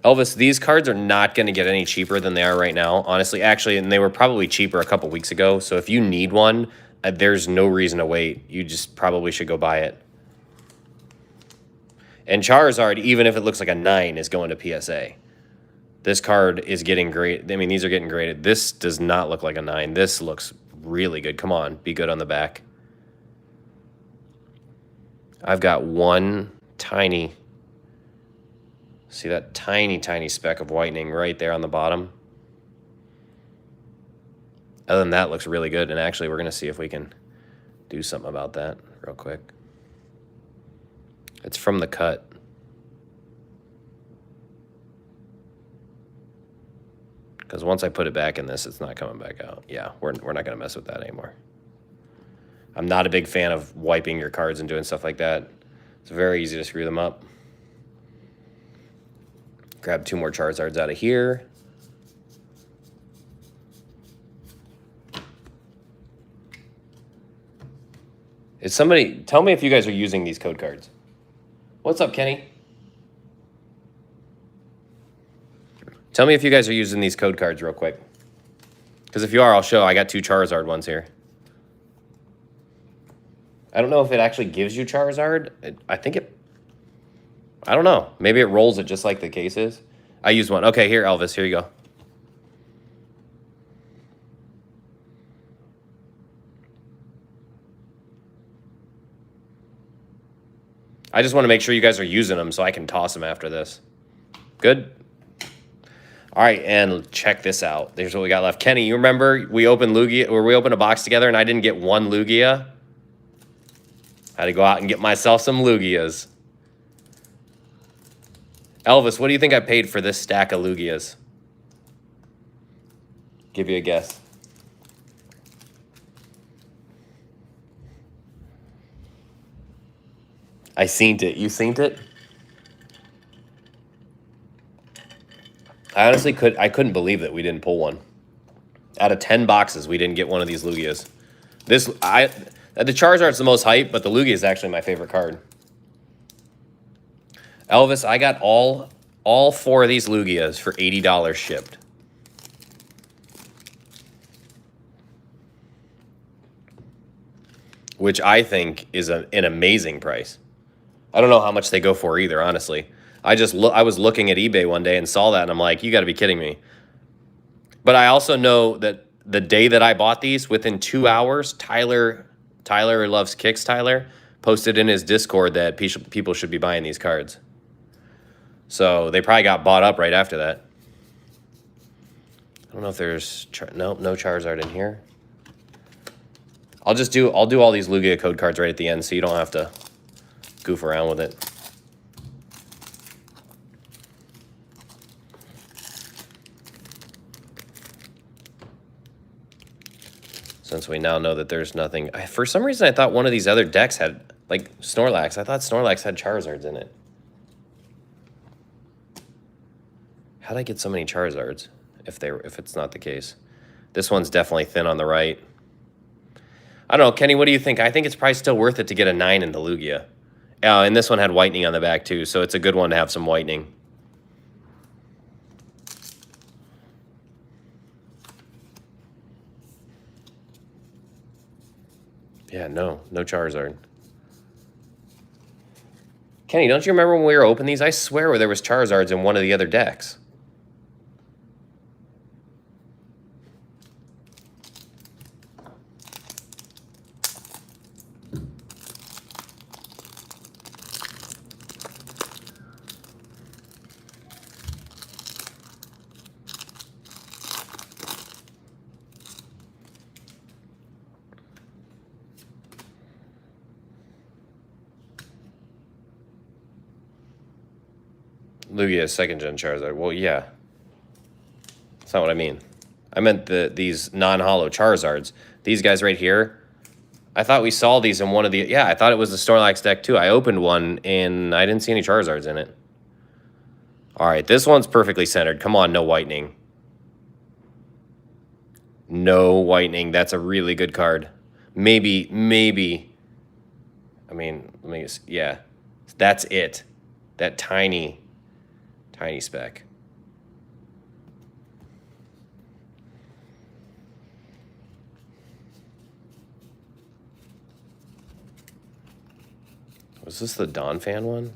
Elvis, these cards are not going to get any cheaper than they are right now. Honestly, actually, and they were probably cheaper a couple weeks ago. So if you need one, there's no reason to wait. You just probably should go buy it. And Charizard, even if it looks like a 9, is going to PSA. This card is getting great. I mean, these are getting graded. This does not look like a 9. This looks really good. Come on, be good on the back. I've got one tiny... See that tiny, tiny speck of whitening right there on the bottom? Other than that, looks really good. And actually, we're going to see if we can do something about that real quick. It's from the cut. Because once I put it back in this, it's not coming back out. Yeah, we're not going to mess with that anymore. I'm not a big fan of wiping your cards and doing stuff like that. It's very easy to screw them up. Grab 2 more Charizards out of here. Is somebody... Tell me if you guys are using these code cards. What's up, Kenny? Tell me if you guys are using these code cards real quick. Because if you are, I'll show. I got 2 Charizard ones here. I don't know if it actually gives you Charizard. I think it... I don't know. Maybe it rolls it just like the case is. I used one. Okay, here, Elvis. Here you go. I just want to make sure you guys are using them so I can toss them after this. Good? All right, and check this out. Here's what we got left. Kenny, you remember we opened Lugia, or we opened a box together and I didn't get one Lugia? I had to go out and get myself some Lugias. Elvis, what do you think I paid for this stack of Lugias? Give you a guess. I seen it. You seen it? I honestly couldn't believe that we didn't pull one. Out of 10 boxes, we didn't get one of these Lugias. The Charizard's the most hype, but the Lugia is actually my favorite card. Elvis, I got all 4 of these Lugias for $80 shipped. Which I think is an amazing price. I don't know how much they go for either, honestly. I was looking at eBay one day and saw that, and I'm like, you got to be kidding me. But I also know that the day that I bought these, within 2 hours, Tyler loves kicks. Tyler posted in his Discord that people should be buying these cards. So they probably got bought up right after that. I don't know if there's no Charizard in here. I'll do all these Lugia code cards right at the end, so you don't have to goof around with it. Since we now know that there's nothing. For some reason, I thought one of these other decks had, like, Snorlax. I thought Snorlax had Charizards in it. How'd I get so many Charizards if it's not the case? This one's definitely thin on the right. I don't know. Kenny, what do you think? I think it's probably still worth it to get a 9 in the Lugia. And this one had whitening on the back, too, so it's a good one to have some whitening. Yeah, no Charizard. Kenny, don't you remember when we were opening these? I swear there was Charizards in one of the other decks. Lugia is second-gen Charizard. Well, yeah. That's not what I mean. I meant these non-holo Charizards. These guys right here. I thought we saw these in one of the... Yeah, I thought it was the Snorlax deck, too. I opened one, and I didn't see any Charizards in it. All right, this one's perfectly centered. Come on, no whitening. No whitening. That's a really good card. Maybe. I mean, let me just... Yeah. That's it. That tiny speck. Was this the Donphan one?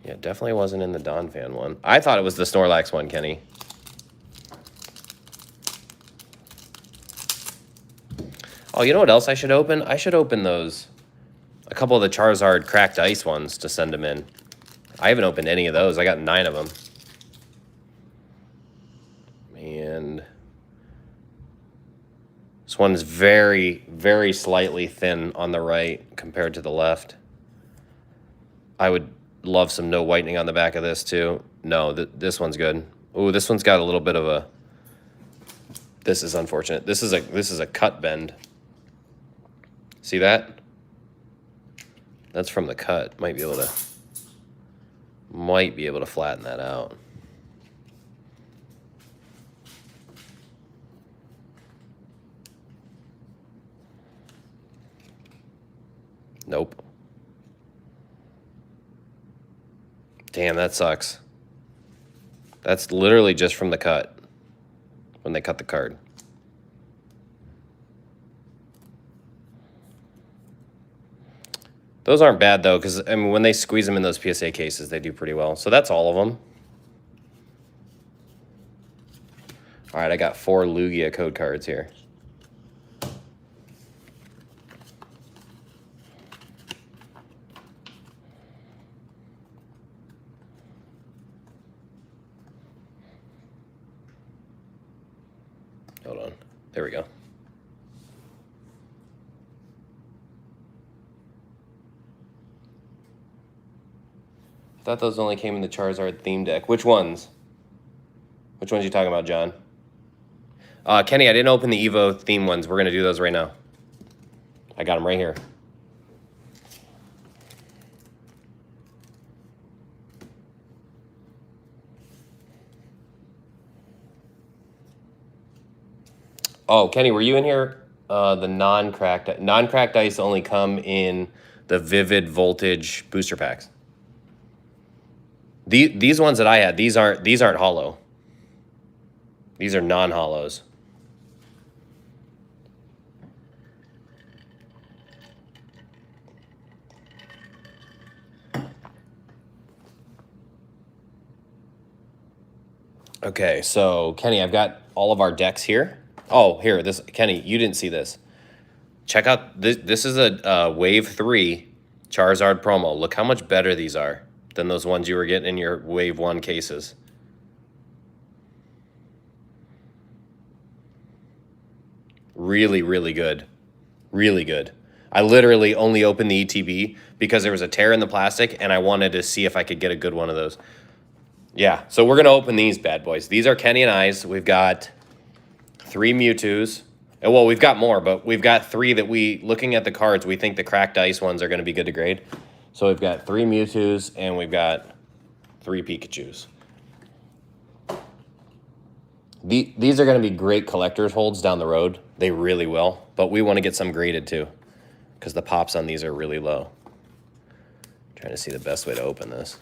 Yeah, definitely wasn't in the Donphan one. I thought it was the Snorlax one, Kenny. Oh, you know what else I should open? I should open those. A couple of the Charizard cracked ice ones to send them in. I haven't opened any of those. I got 9 of them. And this one's very, very slightly thin on the right compared to the left. I would love some no whitening on the back of this too. No, this one's good. Ooh, this one's got a little bit of a... This is unfortunate. This is a cut bend. See that? That's from the cut. Might be able to flatten that out. Nope. Damn, that sucks. That's literally just from the cut. When they cut the card. Those aren't bad, though, because, I mean, when they squeeze them in those PSA cases, they do pretty well. So that's all of them. All right, I got 4 Lugia code cards here. hold on. There we go. I thought those only came in the Charizard theme deck. Which ones? Which ones are you talking about, John? Kenny, I didn't open the Evo theme ones. We're going to do those right now. I got them right here. Oh, Kenny, were you in here? The non-cracked ice only come in the Vivid Voltage booster packs. These ones that I had, these aren't hollow. These are non-hollows. Okay, so Kenny, I've got all of our decks here. Oh, here, this Kenny, you didn't see this. Check out this. This is a Wave 3 Charizard promo. Look how much better these are than those ones you were getting in your Wave 1 cases. Really, really good. Really good. I literally only opened the ETB because there was a tear in the plastic and I wanted to see if I could get a good one of those. Yeah, so we're going to open these bad boys. These are Kenny and I's. We've got 3 Mewtwo's. Well, we've got more, but we've got 3 that looking at the cards, we think the cracked ice ones are going to be good to grade. So we've got 3 Mewtwo's and we've got 3 Pikachu's. These are going to be great collector's holds down the road. They really will, but we want to get some graded too because the pops on these are really low. Trying to see the best way to open this.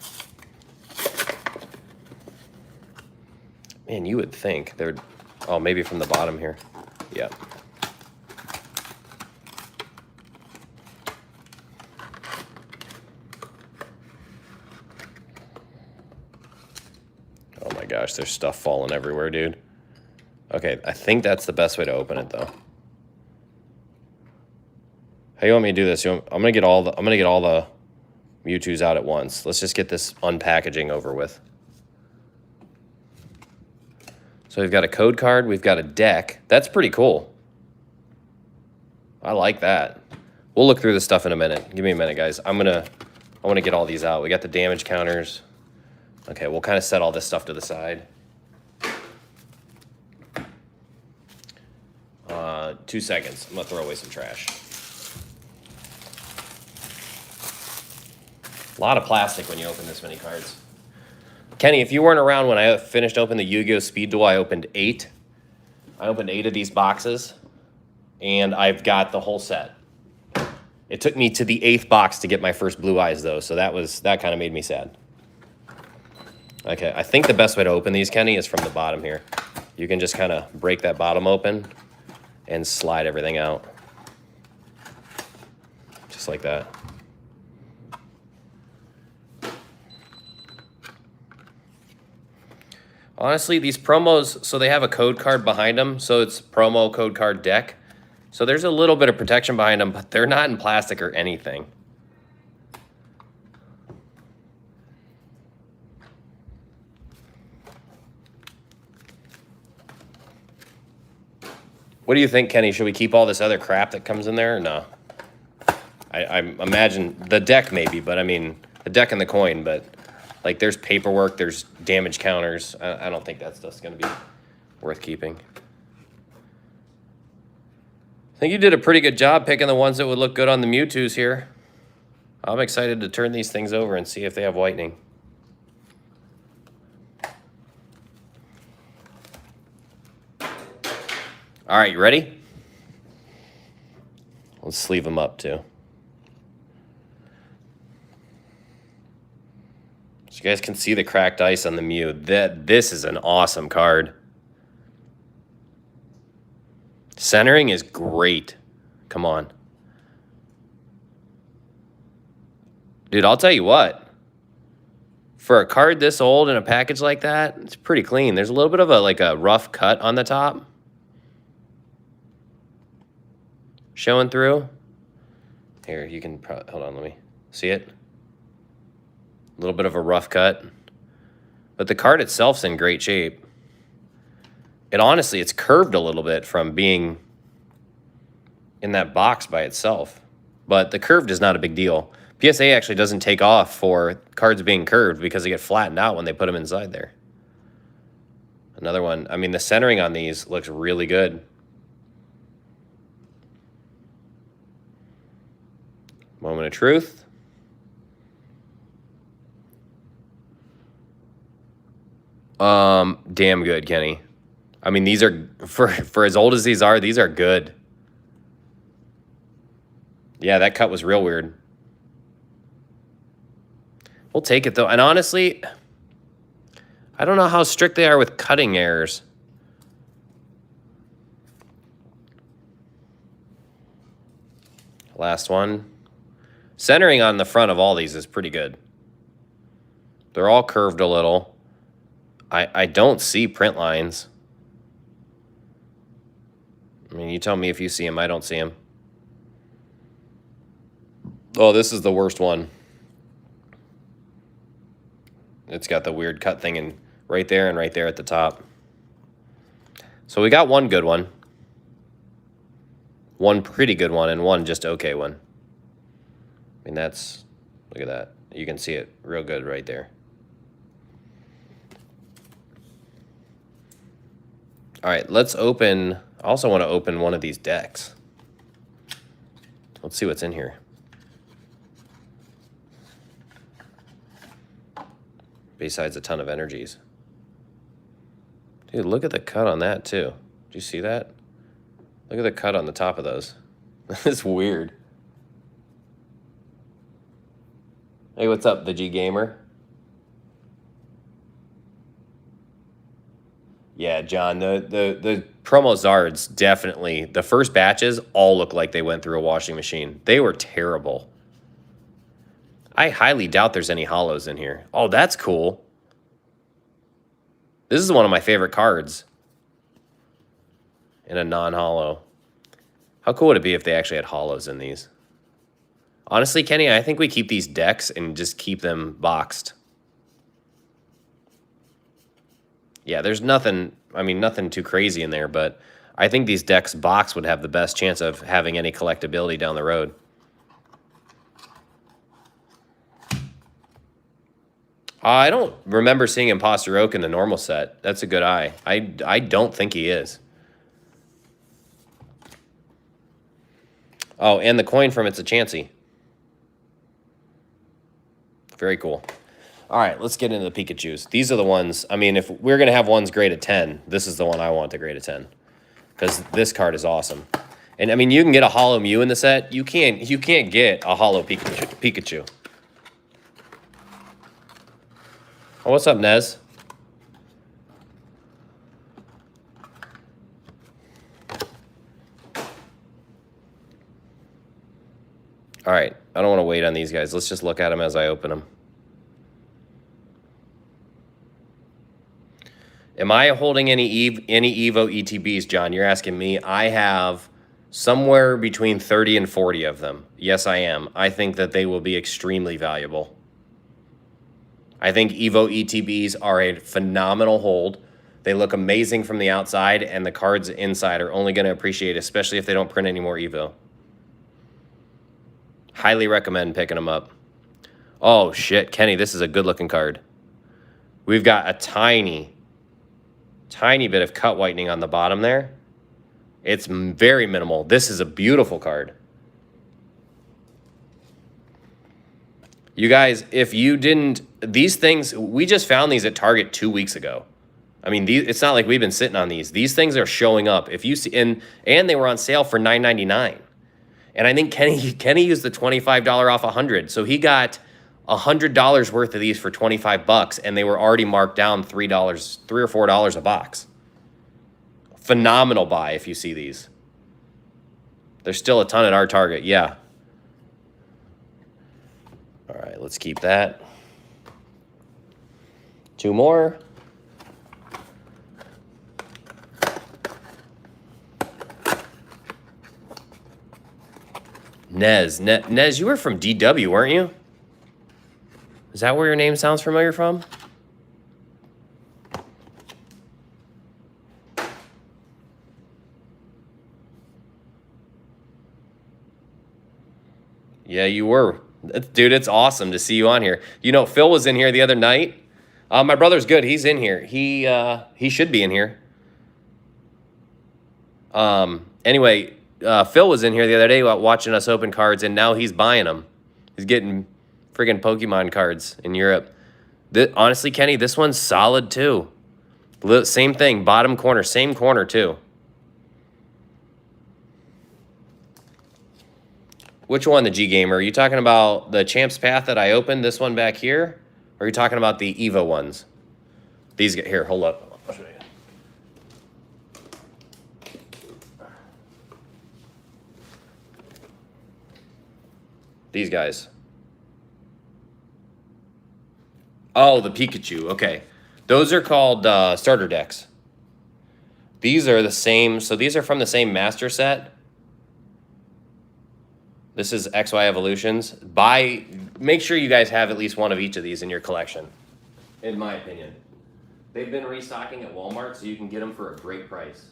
Man, you would think there'd... Oh, maybe from the bottom here. Yeah. Oh my gosh, there's stuff falling everywhere, dude. Okay, I think that's the best way to open it, though. How you want me to do this? I'm gonna get all the Mewtwo's out at once. Let's just get this unpackaging over with. So we've got a code card, we've got a deck. That's pretty cool. I like that. We'll look through this stuff in a minute. Give me a minute, guys. I want to get all these out. We got the damage counters. Okay, we'll kind of set all this stuff to the side. 2 seconds. I'm gonna throw away some trash. A lot of plastic when you open this many cards. Kenny, if you weren't around when I finished opening the Yu-Gi-Oh! Speed Duel, I opened 8. I opened 8 of these boxes, and I've got the whole set. It took me to the 8th box to get my first blue eyes, though, so that kind of made me sad. Okay, I think the best way to open these, Kenny, is from the bottom here. You can just kind of break that bottom open and slide everything out. Just like that. Honestly, these promos, so they have a code card behind them, so it's promo code card deck. So there's a little bit of protection behind them, but they're not in plastic or anything. What do you think, Kenny? Should we keep all this other crap that comes in there or no? I imagine the deck maybe, but I mean, the deck and the coin, but like there's paperwork, there's damage counters. I don't think that stuff's going to be worth keeping. I think you did a pretty good job picking the ones that would look good on the Mewtwo's here. I'm excited to turn these things over and see if they have whitening. All right, you ready? Let's sleeve them up too. So you guys can see the cracked ice on the Mew. This is an awesome card. Centering is great. Come on. Dude, I'll tell you what. For a card this old in a package like that, it's pretty clean. There's a little bit of a rough cut on the top. Showing through. Here, you can hold on, let me see it. A little bit of a rough cut. But the card itself's in great shape. It honestly, it's curved a little bit from being in that box by itself. But the curved is not a big deal. PSA actually doesn't take off for cards being curved because they get flattened out when they put them inside there. Another one. I mean, the centering on these looks really good. Moment of truth. Damn good, Kenny. I mean, these are, for as old as these are good. Yeah, that cut was real weird. We'll take it, though. And honestly, I don't know how strict they are with cutting errors. Last one. Centering on the front of all these is pretty good. They're all curved a little. I don't see print lines. I mean, you tell me if you see them. I don't see them. Oh, this is the worst one. It's got the weird cut thing in right there and right there at the top. So we got one good one. One pretty good one and one just okay one. I mean, that's, look at that. You can see it real good right there. All right, let's open. I also want to open one of these decks. Let's see what's in here. Besides a ton of energies. Dude, look at the cut on that too. Do you see that? Look at the cut on the top of those. It's weird. Hey, what's up, the G Gamer? Yeah, John, the promo Zards definitely, the first batches all look like they went through a washing machine. They were terrible. I highly doubt there's any hollows in here. Oh, that's cool. This is one of my favorite cards in a non-hollow. How cool would it be if they actually had hollows in these? Honestly, Kenny, I think we keep these decks and just keep them boxed. Yeah, there's nothing, I mean, nothing too crazy in there, but I think these decks boxed would have the best chance of having any collectability down the road. I don't remember seeing Imposter Oak in the normal set. That's a good eye. I don't think he is. Oh, and the coin from It's a Chansey. Very cool. All right, let's get into the Pikachus. These are the ones, I mean, if we're going to have ones graded 10, this is the one I want to grade a 10. Because this card is awesome. And, I mean, you can get a hollow Mew in the set. You can't get a hollow Pikachu. Oh, what's up, Nez? All right, I don't want to wait on these guys. Let's just look at them as I open them. Am I holding any Evo ETBs, John? You're asking me. I have somewhere between 30 and 40 of them. Yes, I am. I think that they will be extremely valuable. I think Evo ETBs are a phenomenal hold. They look amazing from the outside, and the cards inside are only going to appreciate, especially if they don't print any more Evo. Highly recommend picking them up. Oh, shit. Kenny, this is a good-looking card. We've got a tiny bit of cut whitening on the bottom there. It's very minimal. This is a beautiful card. You guys, if you didn't, these things, we just found these at Target 2 weeks ago. I mean, it's not like we've been sitting on these. These things are showing up. If you see, and they were on sale for $9.99. And I think Kenny used the $25 off 100. So he got $100 worth of these for $25, and they were already marked down $3 or $4 a box. Phenomenal buy if you see these. There's still a ton at our Target, yeah. All right, let's keep that. 2 more. Nez, you were from DW, weren't you? Is that where your name sounds familiar from? Yeah, you were. Dude, it's awesome to see you on here. You know, Phil was in here the other night. My brother's good. He's in here. He should be in here. Anyway, Phil was in here the other day watching us open cards, and now he's buying them. He's getting friggin' Pokemon cards in Europe. Honestly, Kenny, this one's solid too. Same thing, bottom corner, same corner too. Which one, the G Gamer? Are you talking about the Champ's Path that I opened, this one back here? Or are you talking about the Evo ones? These, here, hold up. I'll show you. These guys. Oh, the Pikachu, okay. Those are called starter decks. These are the same, so these are from the same master set. This is XY Evolutions. Make sure you guys have at least one of each of these in your collection, in my opinion. They've been restocking at Walmart, so you can get them for a great price.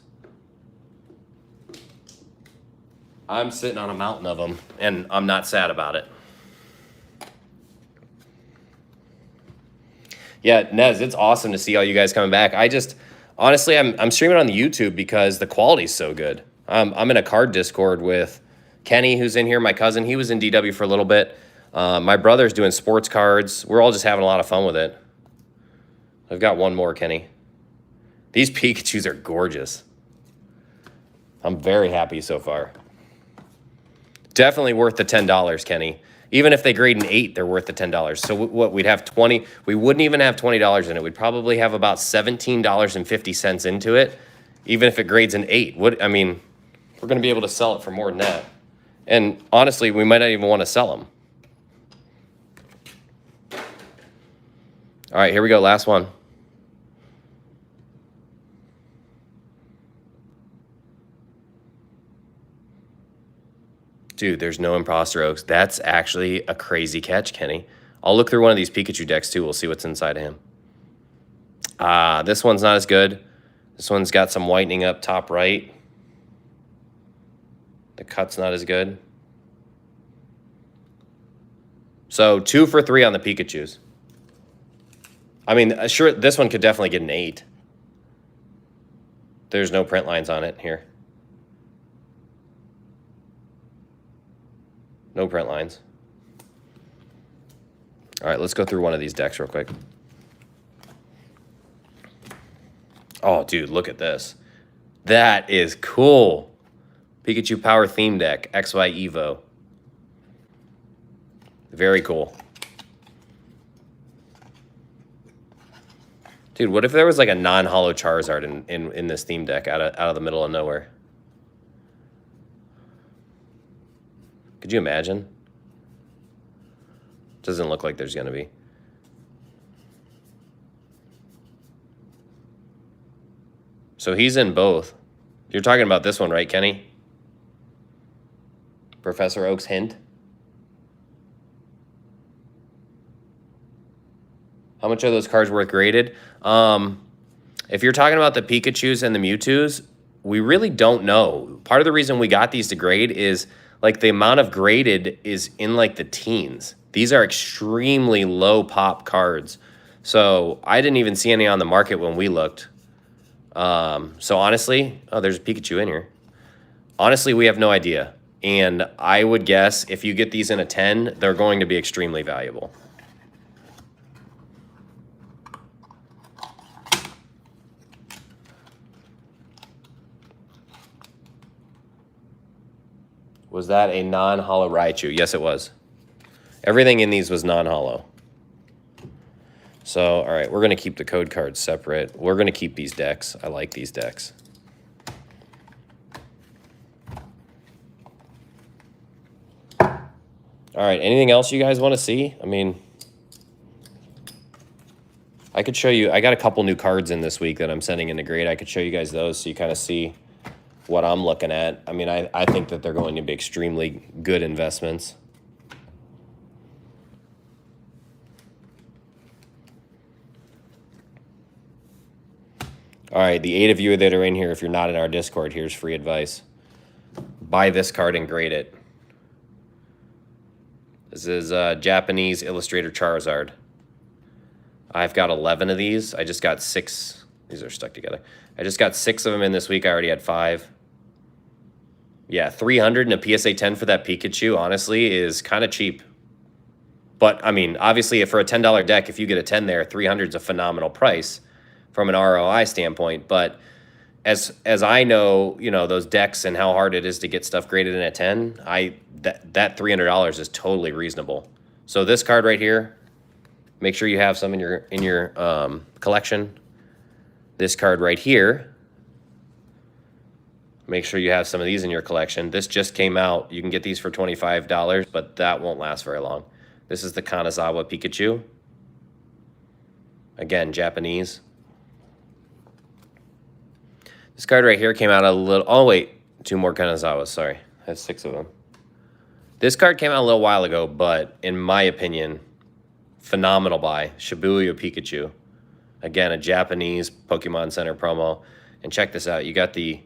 I'm sitting on a mountain of them, and I'm not sad about it. Yeah, Nez, it's awesome to see all you guys coming back. Honestly, I'm streaming on the YouTube because the quality's so good. I'm in a card Discord with Kenny, who's in here, my cousin. He was in DW for a little bit. My brother's doing sports cards. We're all just having a lot of fun with it. I've got one more, Kenny. These Pikachus are gorgeous. I'm very happy so far. Definitely worth the $10, Kenny. Even if they grade an 8, they're worth the $10. So what, we'd have 20, we wouldn't even have $20 in it. We'd probably have about $17.50 into it, even if it grades an 8. I mean, we're going to be able to sell it for more than that. And honestly, we might not even want to sell them. All right, here we go. Last one. Dude, there's no Imposter Oaks. That's actually a crazy catch, Kenny. I'll look through one of these Pikachu decks, too. We'll see what's inside of him. This one's not as good. This one's got some whitening up top right. The cut's not as good. So 2 for 3 on the Pikachus. I mean, sure, this one could definitely get an 8. There's no print lines on it here. No print lines. All right, let's go through one of these decks real quick. Oh, dude, look at this. That is cool. Pikachu Power Theme Deck, XY Evo. Very cool. Dude, what if there was like a non-holo Charizard in this theme deck out of the middle of nowhere? Could you imagine? Doesn't look like there's going to be. So he's in both. You're talking about this one, right, Kenny? Professor Oak's hint. How much are those cards worth graded? If you're talking about the Pikachus and the Mewtwo's, we really don't know. Part of the reason we got these to grade is like the amount of graded is in like the teens. These are extremely low pop cards. So I didn't even see any on the market when we looked. So honestly, oh, there's a Pikachu in here. Honestly, we have no idea. And I would guess if you get these in a 10, they're going to be extremely valuable. Was that a non-holo Raichu? Yes, it was. Everything in these was non-holo. So, all right, we're going to keep the code cards separate. We're going to keep these decks. I like these decks. All right, anything else you guys want to see? I mean, I could show you. I got a couple new cards in this week that I'm sending into grade. I could show you guys those so you kind of see what I'm looking at. I mean, I think that they're going to be extremely good investments. All right, the 8 of you that are in here, if you're not in our Discord, here's free advice. Buy this card and grade it. This is Japanese Illustrator Charizard. I've got 11 of these. I just got 6. These are stuck together. I just got 6 of them in this week. I already had 5. Yeah, 300 and a PSA 10 for that Pikachu, honestly, is kind of cheap. But, I mean, obviously, for a $10 deck, if you get a 10 there, 300 is a phenomenal price from an ROI standpoint. But as I know, you know, those decks and how hard it is to get stuff graded in at 10, that $300 is totally reasonable. So this card right here, make sure you have some in your collection. This card right here, make sure you have some of these in your collection. This just came out. You can get these for $25, but that won't last very long. This is the Kanazawa Pikachu. Again, Japanese. This card right here came out a little... Oh, wait. 2 more Kanazawas. Sorry. I have 6 of them. This card came out a little while ago, but in my opinion, phenomenal buy. Shibuya Pikachu. Again, a Japanese Pokemon Center promo. And check this out. You got the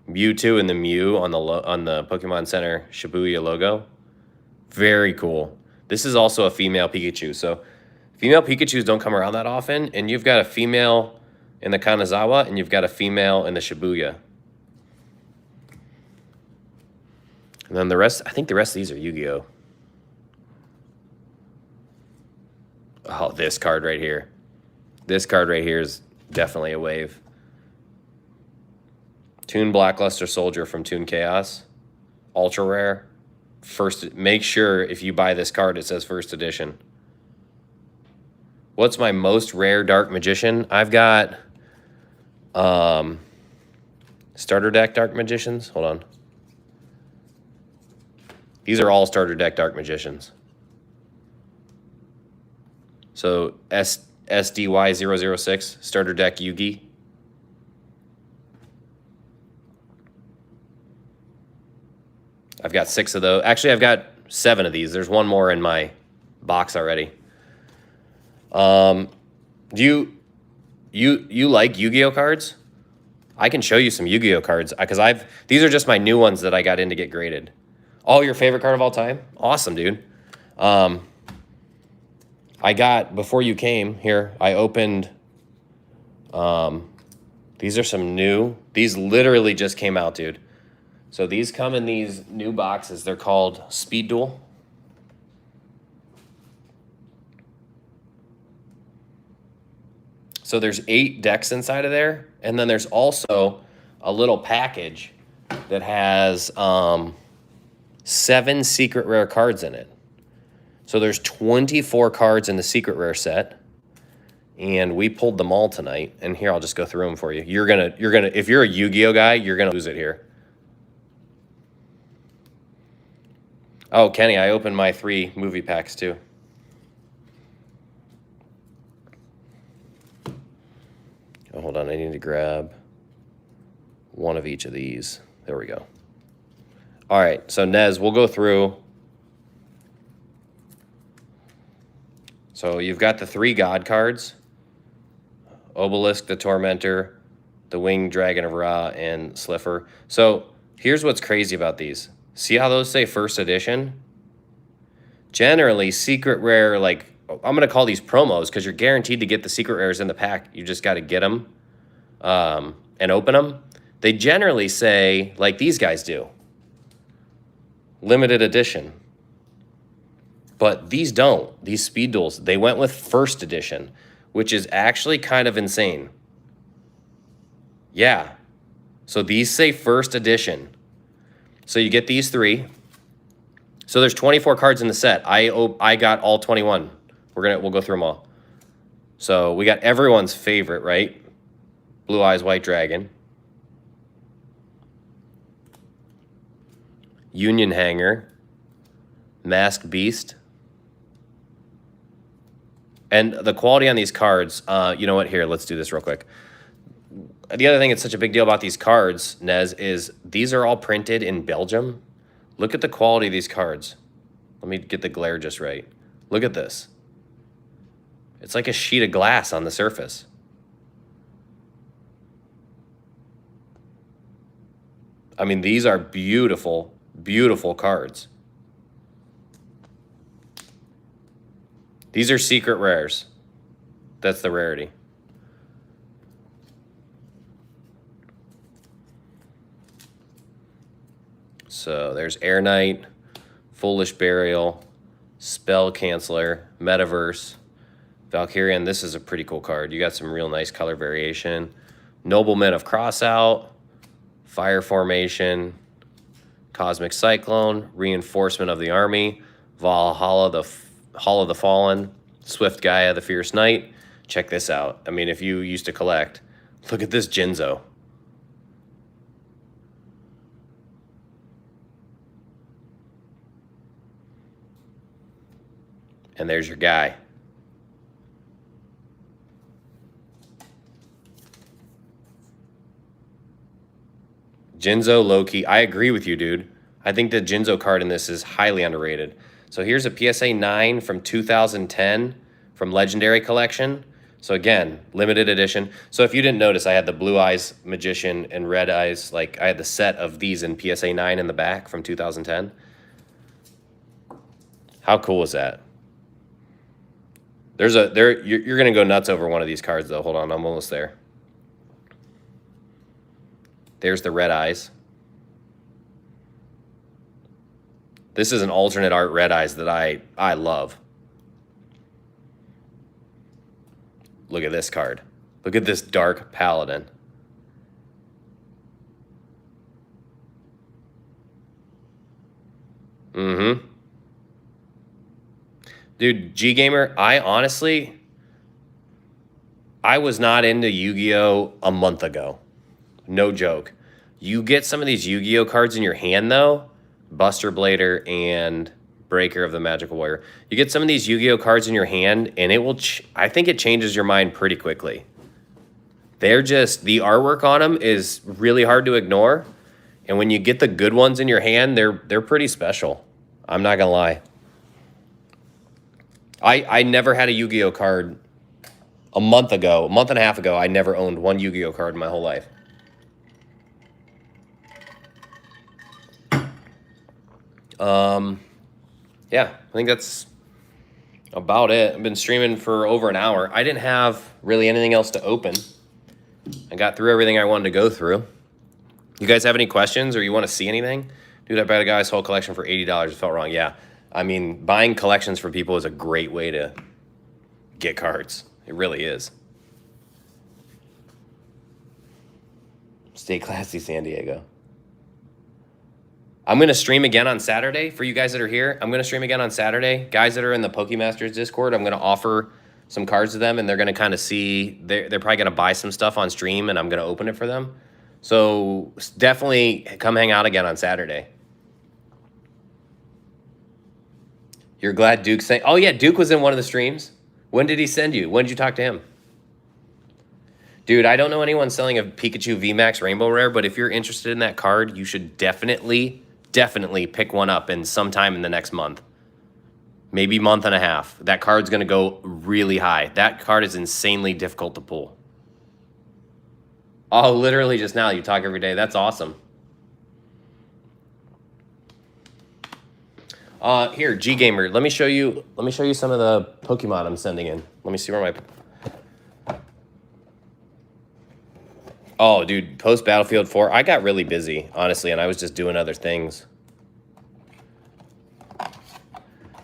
Mewtwo and the Mew on the Pokemon Center Shibuya logo. Very cool. This is also a female Pikachu. So female Pikachus don't come around that often. And you've got a female in the Kanazawa, and you've got a female in the Shibuya. And then the rest, I think the rest of these are Yu-Gi-Oh! Oh, this card right here. This card right here is definitely a wave. Toon Blackluster Soldier from Toon Chaos. Ultra rare. Make sure if you buy this card, it says first edition. What's my most rare Dark Magician? I've got starter deck Dark Magicians. Hold on. These are all starter deck Dark Magicians. So SDY006, starter deck Yugi. I've got 6 of those. Actually, I've got 7 of these. There's one more in my box already. Do you like Yu-Gi-Oh cards? I can show you some Yu-Gi-Oh cards because these are just my new ones that I got in to get graded. Oh, your favorite card of all time? Awesome, dude. I got, before you came here, I opened, these are some new, these literally just came out, dude. So these come in these new boxes. They're called Speed Duel. So there's 8 decks inside of there. And then there's also a little package that has 7 secret rare cards in it. So there's 24 cards in the secret rare set. And we pulled them all tonight. And here, I'll just go through them for you. You're gonna if you're a Yu-Gi-Oh guy, you're gonna lose it here. Oh, Kenny, I opened my 3 movie packs too. Oh, hold on, I need to grab one of each of these. There we go. All right, so Nez, we'll go through. So you've got the 3 God cards. Obelisk, the Tormentor, the Winged Dragon of Ra, and Slifer. So here's what's crazy about these. See how those say first edition? Generally, secret rare, like, I'm going to call these promos because you're guaranteed to get the secret rares in the pack. You just got to get them and open them. They generally say, like these guys do, limited edition. But these don't. These Speed Duels, they went with first edition, which is actually kind of insane. Yeah. So these say first edition. So you get these 3. So there's 24 cards in the set. I got all 21. We'll go through them all. So we got everyone's favorite, right? Blue Eyes White Dragon. Union Hanger. Masked Beast. And the quality on these cards, you know what? Here, let's do this real quick. The other thing that's such a big deal about these cards, Nez, is these are all printed in Belgium. Look at the quality of these cards. Let me get the glare just right. Look at this. It's like a sheet of glass on the surface. I mean, these are beautiful, beautiful cards. These are secret rares. That's the rarity. So there's Air Knight, Foolish Burial, Spell Canceller, Metaverse, Valkyrian. This is a pretty cool card. You got some real nice color variation. Nobleman of Crossout, Fire Formation, Cosmic Cyclone, Reinforcement of the Army, Valhalla, the Hall of the Fallen, Swift Gaia, the Fierce Knight. Check this out. I mean, if you used to collect, look at this Jinzo. And there's your guy. Jinzo, low-key. I agree with you, dude. I think the Jinzo card in this is highly underrated. So here's a PSA 9 from 2010 from Legendary Collection. So again, limited edition. So if you didn't notice, I had the Blue Eyes Magician and Red Eyes. Like, I had the set of these in PSA 9 in the back from 2010. How cool is that? You're gonna go nuts over one of these cards though. Hold on, I'm almost there. There's the Red Eyes. This is an alternate art Red Eyes that I love. Look at this card. Look at this Dark Paladin. Mm-hmm. Dude, G-Gamer, I was not into Yu-Gi-Oh! A month ago. No joke. You get some of these Yu-Gi-Oh! Cards in your hand, though, Buster Blader and Breaker of the Magical Warrior. You get some of these Yu-Gi-Oh! Cards in your hand, and it will, I think it changes your mind pretty quickly. They're just, the artwork on them is really hard to ignore, and when you get the good ones in your hand, they're pretty special. I'm not gonna lie. I never had a Yu-Gi-Oh! Card a month and a half ago. I never owned one Yu-Gi-Oh! Card in my whole life. Yeah, I think that's about it. I've been streaming for over an hour. I didn't have really anything else to open. I got through everything I wanted to go through. You guys have any questions or you want to see anything? Dude, I bought a guy's whole collection for $80. It felt wrong. Yeah. I mean, buying collections for people is a great way to get cards. It really is. Stay classy, San Diego. I'm going to stream again on Saturday. For you guys that are here, I'm going to stream again on Saturday. Guys that are in the Pokemasters Discord, I'm going to offer some cards to them, and they're going to kind of see, they're probably going to buy some stuff on stream, and I'm going to open it for them. So definitely come hang out again on Saturday. You're glad Duke's saying, oh yeah, Duke was in one of the streams. When did he send you? When did you talk to him? Dude, I don't know anyone selling a Pikachu VMAX Rainbow Rare, but if you're interested in that card, you should definitely pick one up in sometime in the next month. Maybe month and a half. That card's going to go really high. That card is insanely difficult to pull. Oh, literally just now. You talk every day. That's awesome. Here, G Gamer, let me show you some of the Pokemon I'm sending in. Let me see where my... Oh, dude, post Battlefield 4, I got really busy, honestly, and I was just doing other things.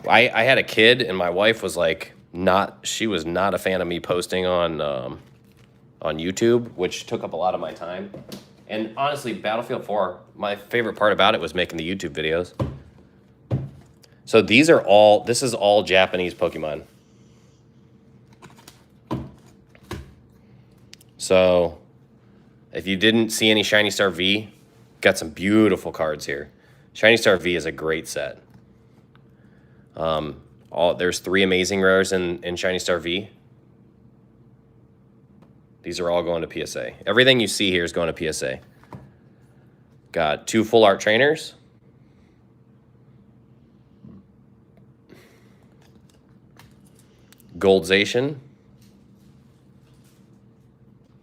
I had a kid, and my wife was like, she was not a fan of me posting on YouTube, which took up a lot of my time. And honestly, Battlefield 4, my favorite part about it was making the YouTube videos. So this is all Japanese Pokemon. So if you didn't see any Shiny Star V, got some beautiful cards here. Shiny Star V is a great set. There's 3 amazing rares in Shiny Star V. These are all going to PSA. Everything you see here is going to PSA. Got 2 full art trainers. Goldzation.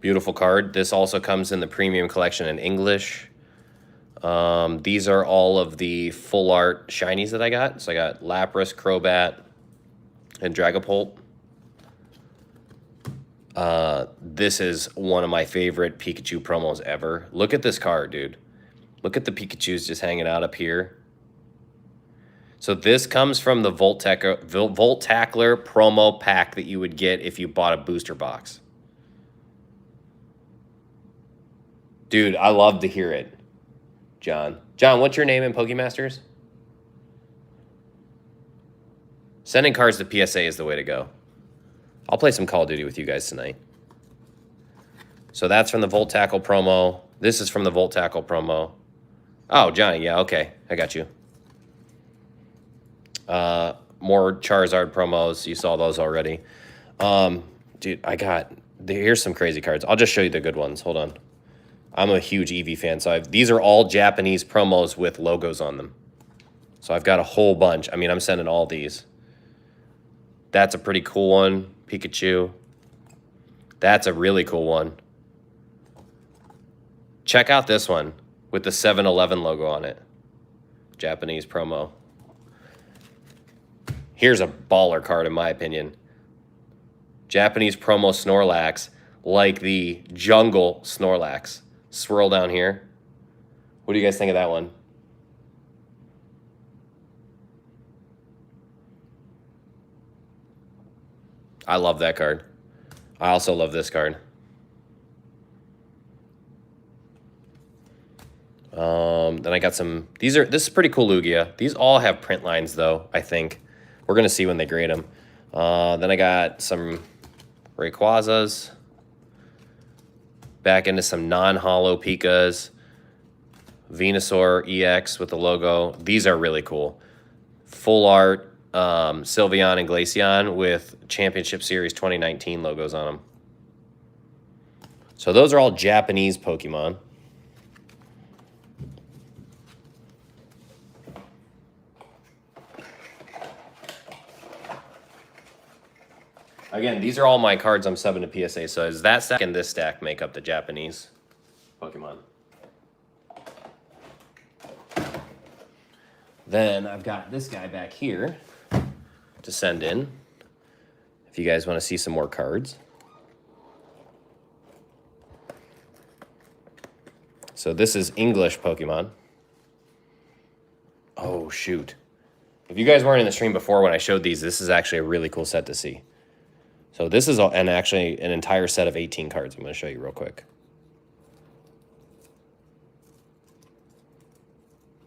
Beautiful card. This also comes in the premium collection in English. These are all of the full art shinies that I got. So I got Lapras, Crobat, and Dragapult. This is one of my favorite Pikachu promos ever. Look at this card, dude. Look at the Pikachus just hanging out up here. So this comes from the Volt Tackler promo pack that you would get if you bought a booster box. Dude, I love to hear it. John. John, what's your name in Pokemasters? Sending cards to PSA is the way to go. I'll play some Call of Duty with you guys tonight. So that's from the Volt Tackle promo. This is from the Volt Tackle promo. Oh, Johnny, yeah, okay. I got you. More Charizard promos. You saw those already. Dude, here's some crazy cards. I'll just show you the good ones. Hold on. I'm a huge Eevee fan, so these are all Japanese promos with logos on them. So I've got a whole bunch. I mean, I'm sending all these. That's a pretty cool one. Pikachu. That's a really cool one. Check out this one with the 7-Eleven logo on it. Japanese promo. Here's a baller card in my opinion. Japanese promo Snorlax, like the jungle Snorlax. Swirl down here. What do you guys think of that one? I love that card. I also love this card. Then I got some, this is pretty cool Lugia. These all have print lines though, I think. We're going to see when they grade them. Then I got some Rayquazas. Back into some non-holo Pikas. Venusaur EX with the logo. These are really cool. Full art Sylveon and Glaceon with Championship Series 2019 logos on them. So those are all Japanese Pokemon. Again, these are all my cards I'm subbing to PSA. So is that stack and this stack make up the Japanese Pokemon? Then I've got this guy back here to send in. If you guys want to see some more cards. So this is English Pokemon. Oh, shoot. If you guys weren't in the stream before when I showed these, this is actually a really cool set to see. So this is actually an entire set of 18 cards. I'm going to show you real quick.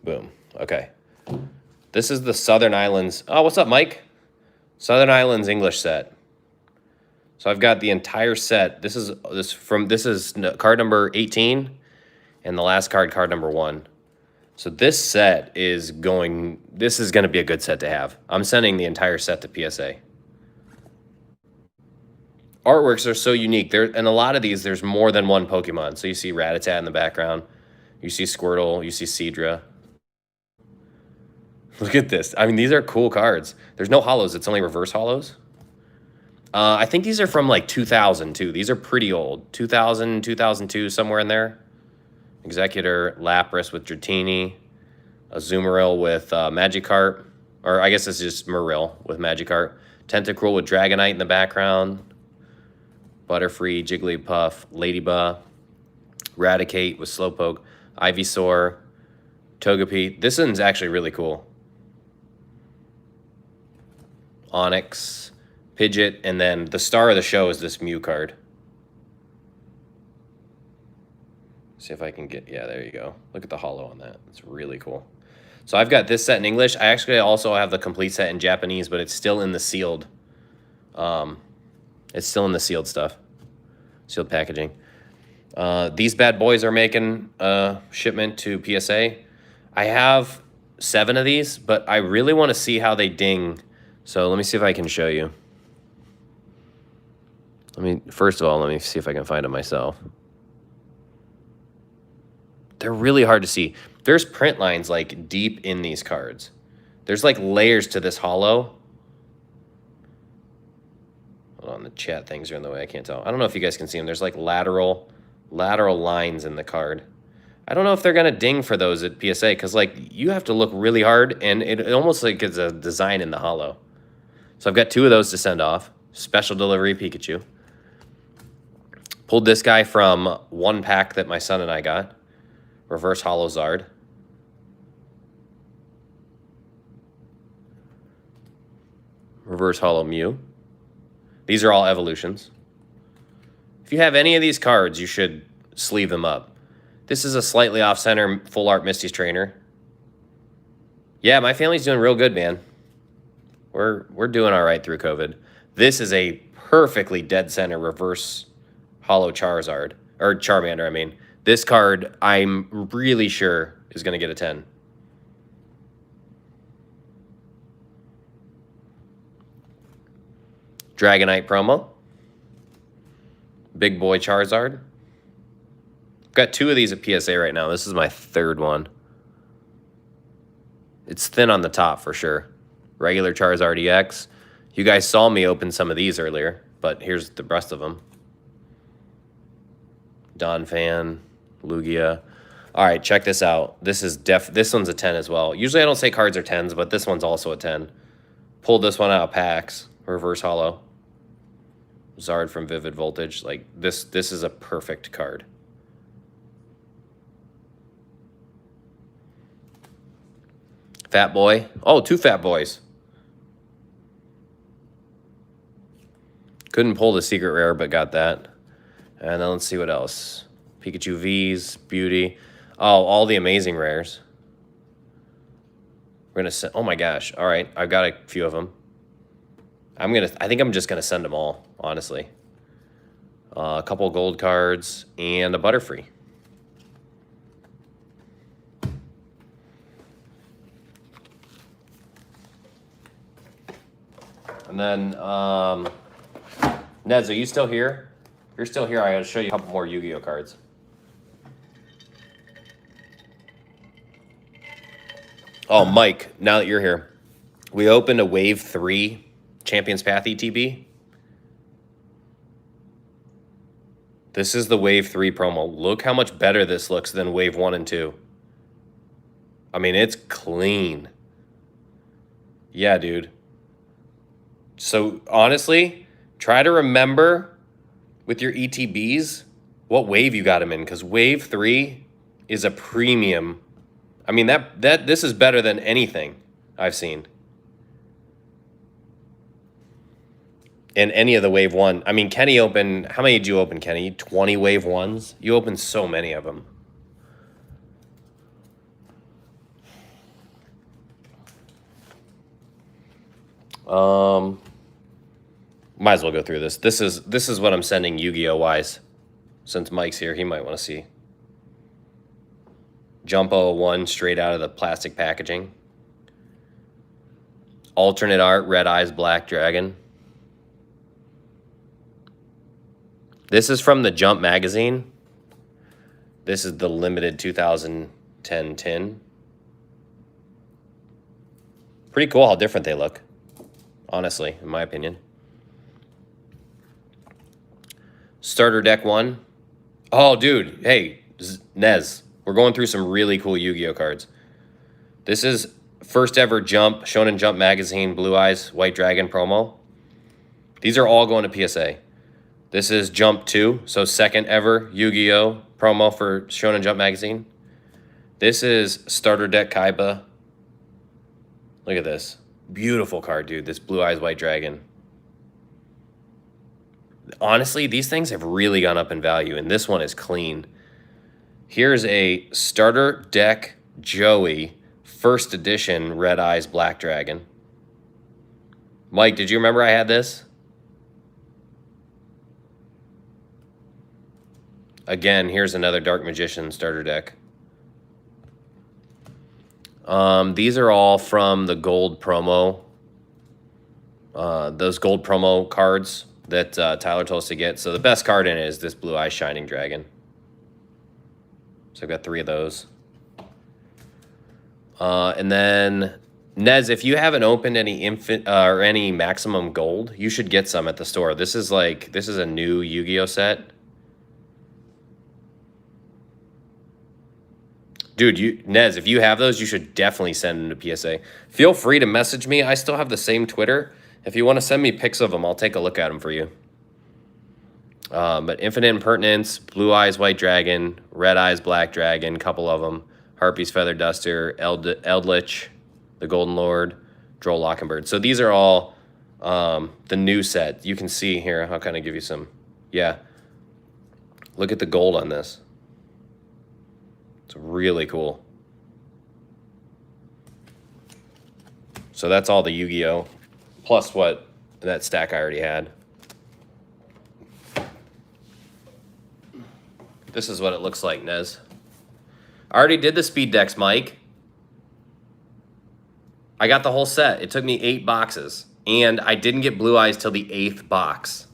Boom. Okay. This is the Southern Islands. Oh, what's up, Mike? Southern Islands English set. So I've got the entire set. This is card number 18 and the last card number 1. So this set is going to be a good set to have. I'm sending the entire set to PSA. Artworks are so unique. And a lot of these, there's more than one Pokemon. So you see Rattata in the background. You see Squirtle. You see Seadra. Look at this. I mean, these are cool cards. There's no holos. It's only reverse holos. I think these are from like 2000 too. These are pretty old. 2000, 2002, somewhere in there. Executor, Lapras with Dratini. Azumarill with Magikarp. Or I guess it's just Marill with Magikarp. Tentacruel with Dragonite in the background. Butterfree, Jigglypuff, Ladybug, Raticate with Slowpoke, Ivysaur, Togepi. This one's actually really cool. Onyx, Pidgeot, and then the star of the show is this Mew card. See if I can get, yeah, there you go. Look at the holo on that. It's really cool. So I've got this set in English. I actually also have the complete set in Japanese, but it's still in the sealed. It's still in the sealed stuff. Sealed packaging. These bad boys are making a shipment to PSA. I have 7 of these, but I really want to see how they ding. So let me see if I can show you. First of all, let me see if I can find it myself. They're really hard to see. There's print lines like deep in these cards. There's like layers to this holo. Hold on, the chat things are in the way. I can't tell. I don't know if you guys can see them. There's like lateral lines in the card. I don't know if they're going to ding for those at PSA because like you have to look really hard and it almost like it's a design in the holo. So I've got 2 of those to send off. Special delivery Pikachu. Pulled this guy from one pack that my son and I got. Reverse Holo Zard. Reverse Holo Mew. These are all evolutions. If you have any of these cards, you should sleeve them up. This is a slightly off-center full art Misty's Trainer. Yeah, my family's doing real good, man. We're doing all right through COVID. This is a perfectly dead center reverse Holo Charizard. Or Charmander, I mean. This card, I'm really sure, is going to get a 10. Dragonite promo. Big Boy Charizard. Got 2 of these at PSA right now. This is my 3rd one. It's thin on the top for sure. Regular Charizard EX. You guys saw me open some of these earlier, but here's the rest of them. Donphan, Lugia. All right, check this out. This one's a 10 as well. Usually I don't say cards are 10s, but this one's also a 10. Pulled this one out of packs. Reverse Holo. Zard from Vivid Voltage. Like this is a perfect card. Fat Boy. Oh, 2 Fat Boys. Couldn't pull the secret rare, but got that. And then let's see what else. Pikachu V's, Beauty. Oh, all the amazing rares. We're gonna send. Oh my gosh! All right, I've got a few of them. I think I'm just gonna send them all. Honestly, a couple gold cards and a Butterfree. And then, Nez, are you still here? If you're still here, I gotta show you a couple more Yu-Gi-Oh cards. Oh, Mike, now that you're here, we opened a Wave 3 Champions Path ETB. This is the Wave 3 promo. Look how much better this looks than Wave 1 and 2. I mean, it's clean. Yeah, dude. So, honestly, try to remember with your ETBs what wave you got them in, because Wave 3 is a premium. I mean, this is better than anything I've seen. In any of the Wave 1. I mean, Kenny opened... How many did you open, Kenny? 20 Wave 1s? You opened so many of them. Might as well go through this. This is what I'm sending Yu-Gi-Oh wise. Since Mike's here, he might want to see. Jumbo 1 straight out of the plastic packaging. Alternate art, Red Eyes, Black Dragon. This is from the Jump magazine. This is the limited 2010 tin. Pretty cool how different they look, honestly, in my opinion. Starter deck 1. Oh, dude, hey, Nez, we're going through some really cool Yu-Gi-Oh cards. This is first ever Jump, Shonen Jump magazine, Blue Eyes, White Dragon promo. These are all going to PSA. This is Jump 2, so second ever Yu-Gi-Oh promo for Shonen Jump magazine. This is starter deck Kaiba. Look at this. Beautiful card, dude. This Blue Eyes White Dragon. Honestly, these things have really gone up in value, and this one is clean. Here's a starter deck Joey, first edition Red Eyes Black Dragon. Mike, did you remember I had this? Again, here's another Dark Magician starter deck. These are all from the gold promo. Those gold promo cards that Tyler told us to get. So the best card in it is this Blue Eye Shining Dragon. So I've got 3 of those. And then, Nez, if you haven't opened any or any maximum gold, you should get some at the store. This is a new Yu-Gi-Oh set. Dude, Nez, if you have those, you should definitely send them to PSA. Feel free to message me. I still have the same Twitter. If you want to send me pics of them, I'll take a look at them for you. But Infinite Impertinence, Blue Eyes White Dragon, Red Eyes Black Dragon, couple of them, Harpy's Feather Duster, Eldritch, the Golden Lord, Droll Lockingbird. So these are all the new set. You can see here, I'll kind of give you some, yeah. Look at the gold on this. It's really cool. So that's all the Yu-Gi-Oh! Plus what that stack I already had. This is what it looks like, Nez. I already did the speed decks, Mike. I got the whole set. It took me 8 boxes. And I didn't get Blue Eyes till the 8th box.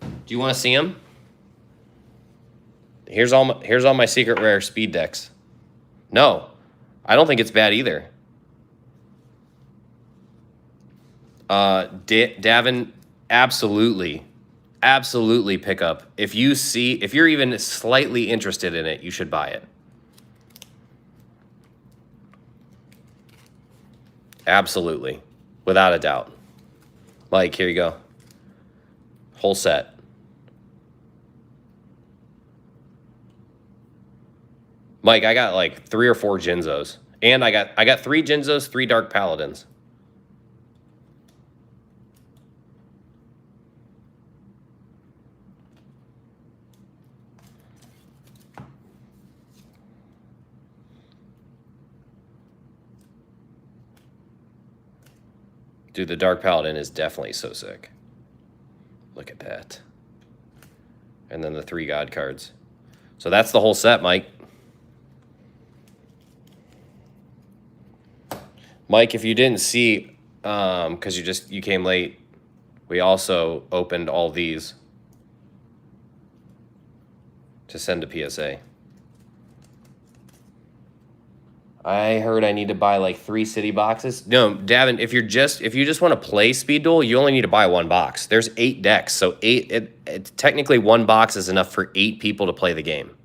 Do you want to see them? Here's all my secret rare speed decks. No, I don't think it's bad either. Davin, absolutely pick up. If you're even slightly interested in it, you should buy it. Absolutely, without a doubt. Mike, here you go. Whole set. Mike, I got like 3 or 4 Jinzos. And I got 3 Jinzos, 3 Dark Paladins. Dude, the Dark Paladin is definitely so sick. Look at that. And then the 3 God cards. So that's the whole set, Mike. Mike, if you didn't see, because you came late, we also opened all these to send to PSA. I heard I need to buy like 3 city boxes. No, Davin, if you just want to play Speed Duel, you only need to buy 1 box. There's 8 decks, so technically 1 box is enough for 8 people to play the game.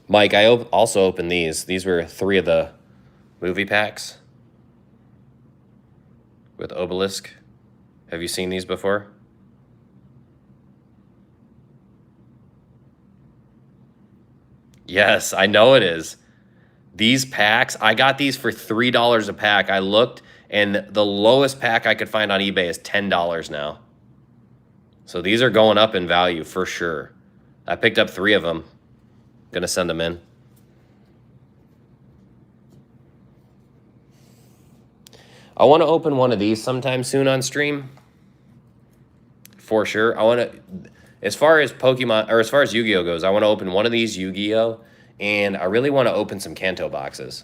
Mike, I also opened these. These were 3 of the movie packs with Obelisk. Have you seen these before? Yes, I know it is. These packs, I got these for $3 a pack. I looked, and the lowest pack I could find on eBay is $10 now. So these are going up in value for sure. I picked up 3 of them. Gonna send them in. I want to open one of these sometime soon on stream. For sure. I want to, as far as Pokemon, or as far as Yu-Gi-Oh goes, I want to open one of these Yu-Gi-Oh, and I really want to open some Kanto boxes.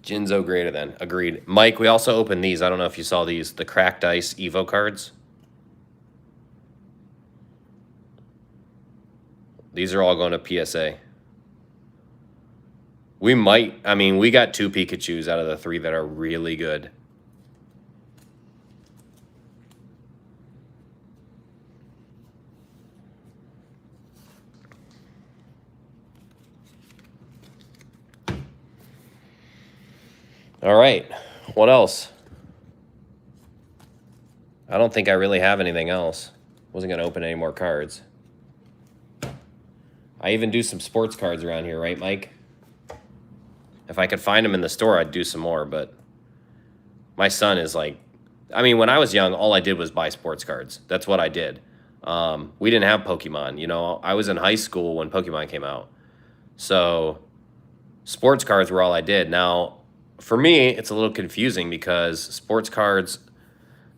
Jinzo greater than. Agreed. Mike, we also opened these. I don't know if you saw these. The Cracked Ice Evo cards. These are all going to PSA. We might, I mean, we got 2 Pikachus out of the 3 that are really good. All right, what else? I don't think I really have anything else. Wasn't going to open any more cards. I even do some sports cards around here, right, Mike? If I could find them in the store, I'd do some more, but my son is like, I mean, when I was young, all I did was buy sports cards. That's what I did. We didn't have Pokemon, you know. I was in high school when Pokemon came out. So sports cards were all I did. Now, for me, it's a little confusing because sports cards,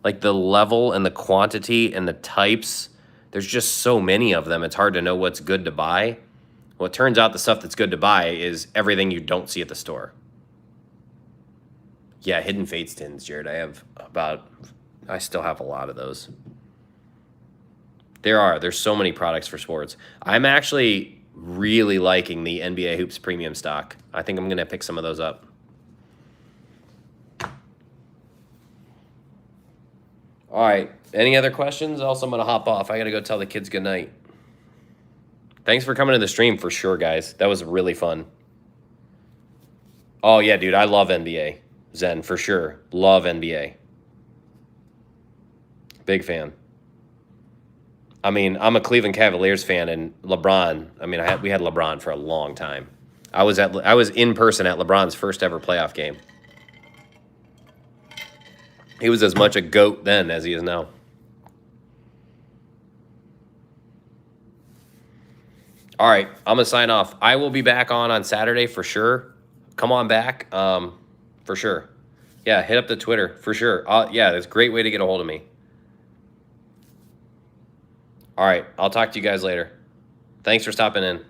like the level and the quantity and the types, there's just so many of them. It's hard to know what's good to buy. Well, it turns out the stuff that's good to buy is everything you don't see at the store. Yeah, Hidden Fates tins, Jared. I still have a lot of those. There's so many products for sports. I'm actually really liking the NBA Hoops premium stock. I think I'm going to pick some of those up. All right. Any other questions? Also, I'm going to hop off. I got to go tell the kids good night. Thanks for coming to the stream for sure, guys. That was really fun. Oh, yeah, dude. I love NBA. Zen, for sure. Love NBA. Big fan. I mean, I'm a Cleveland Cavaliers fan, and LeBron. I mean, we had LeBron for a long time. I was in person at LeBron's first ever playoff game. He was as much a GOAT then as he is now. All right, I'm gonna sign off. I will be back on Saturday for sure. Come on back, for sure. Yeah, hit up the Twitter for sure. Yeah, that's a great way to get a hold of me. All right, I'll talk to you guys later. Thanks for stopping in.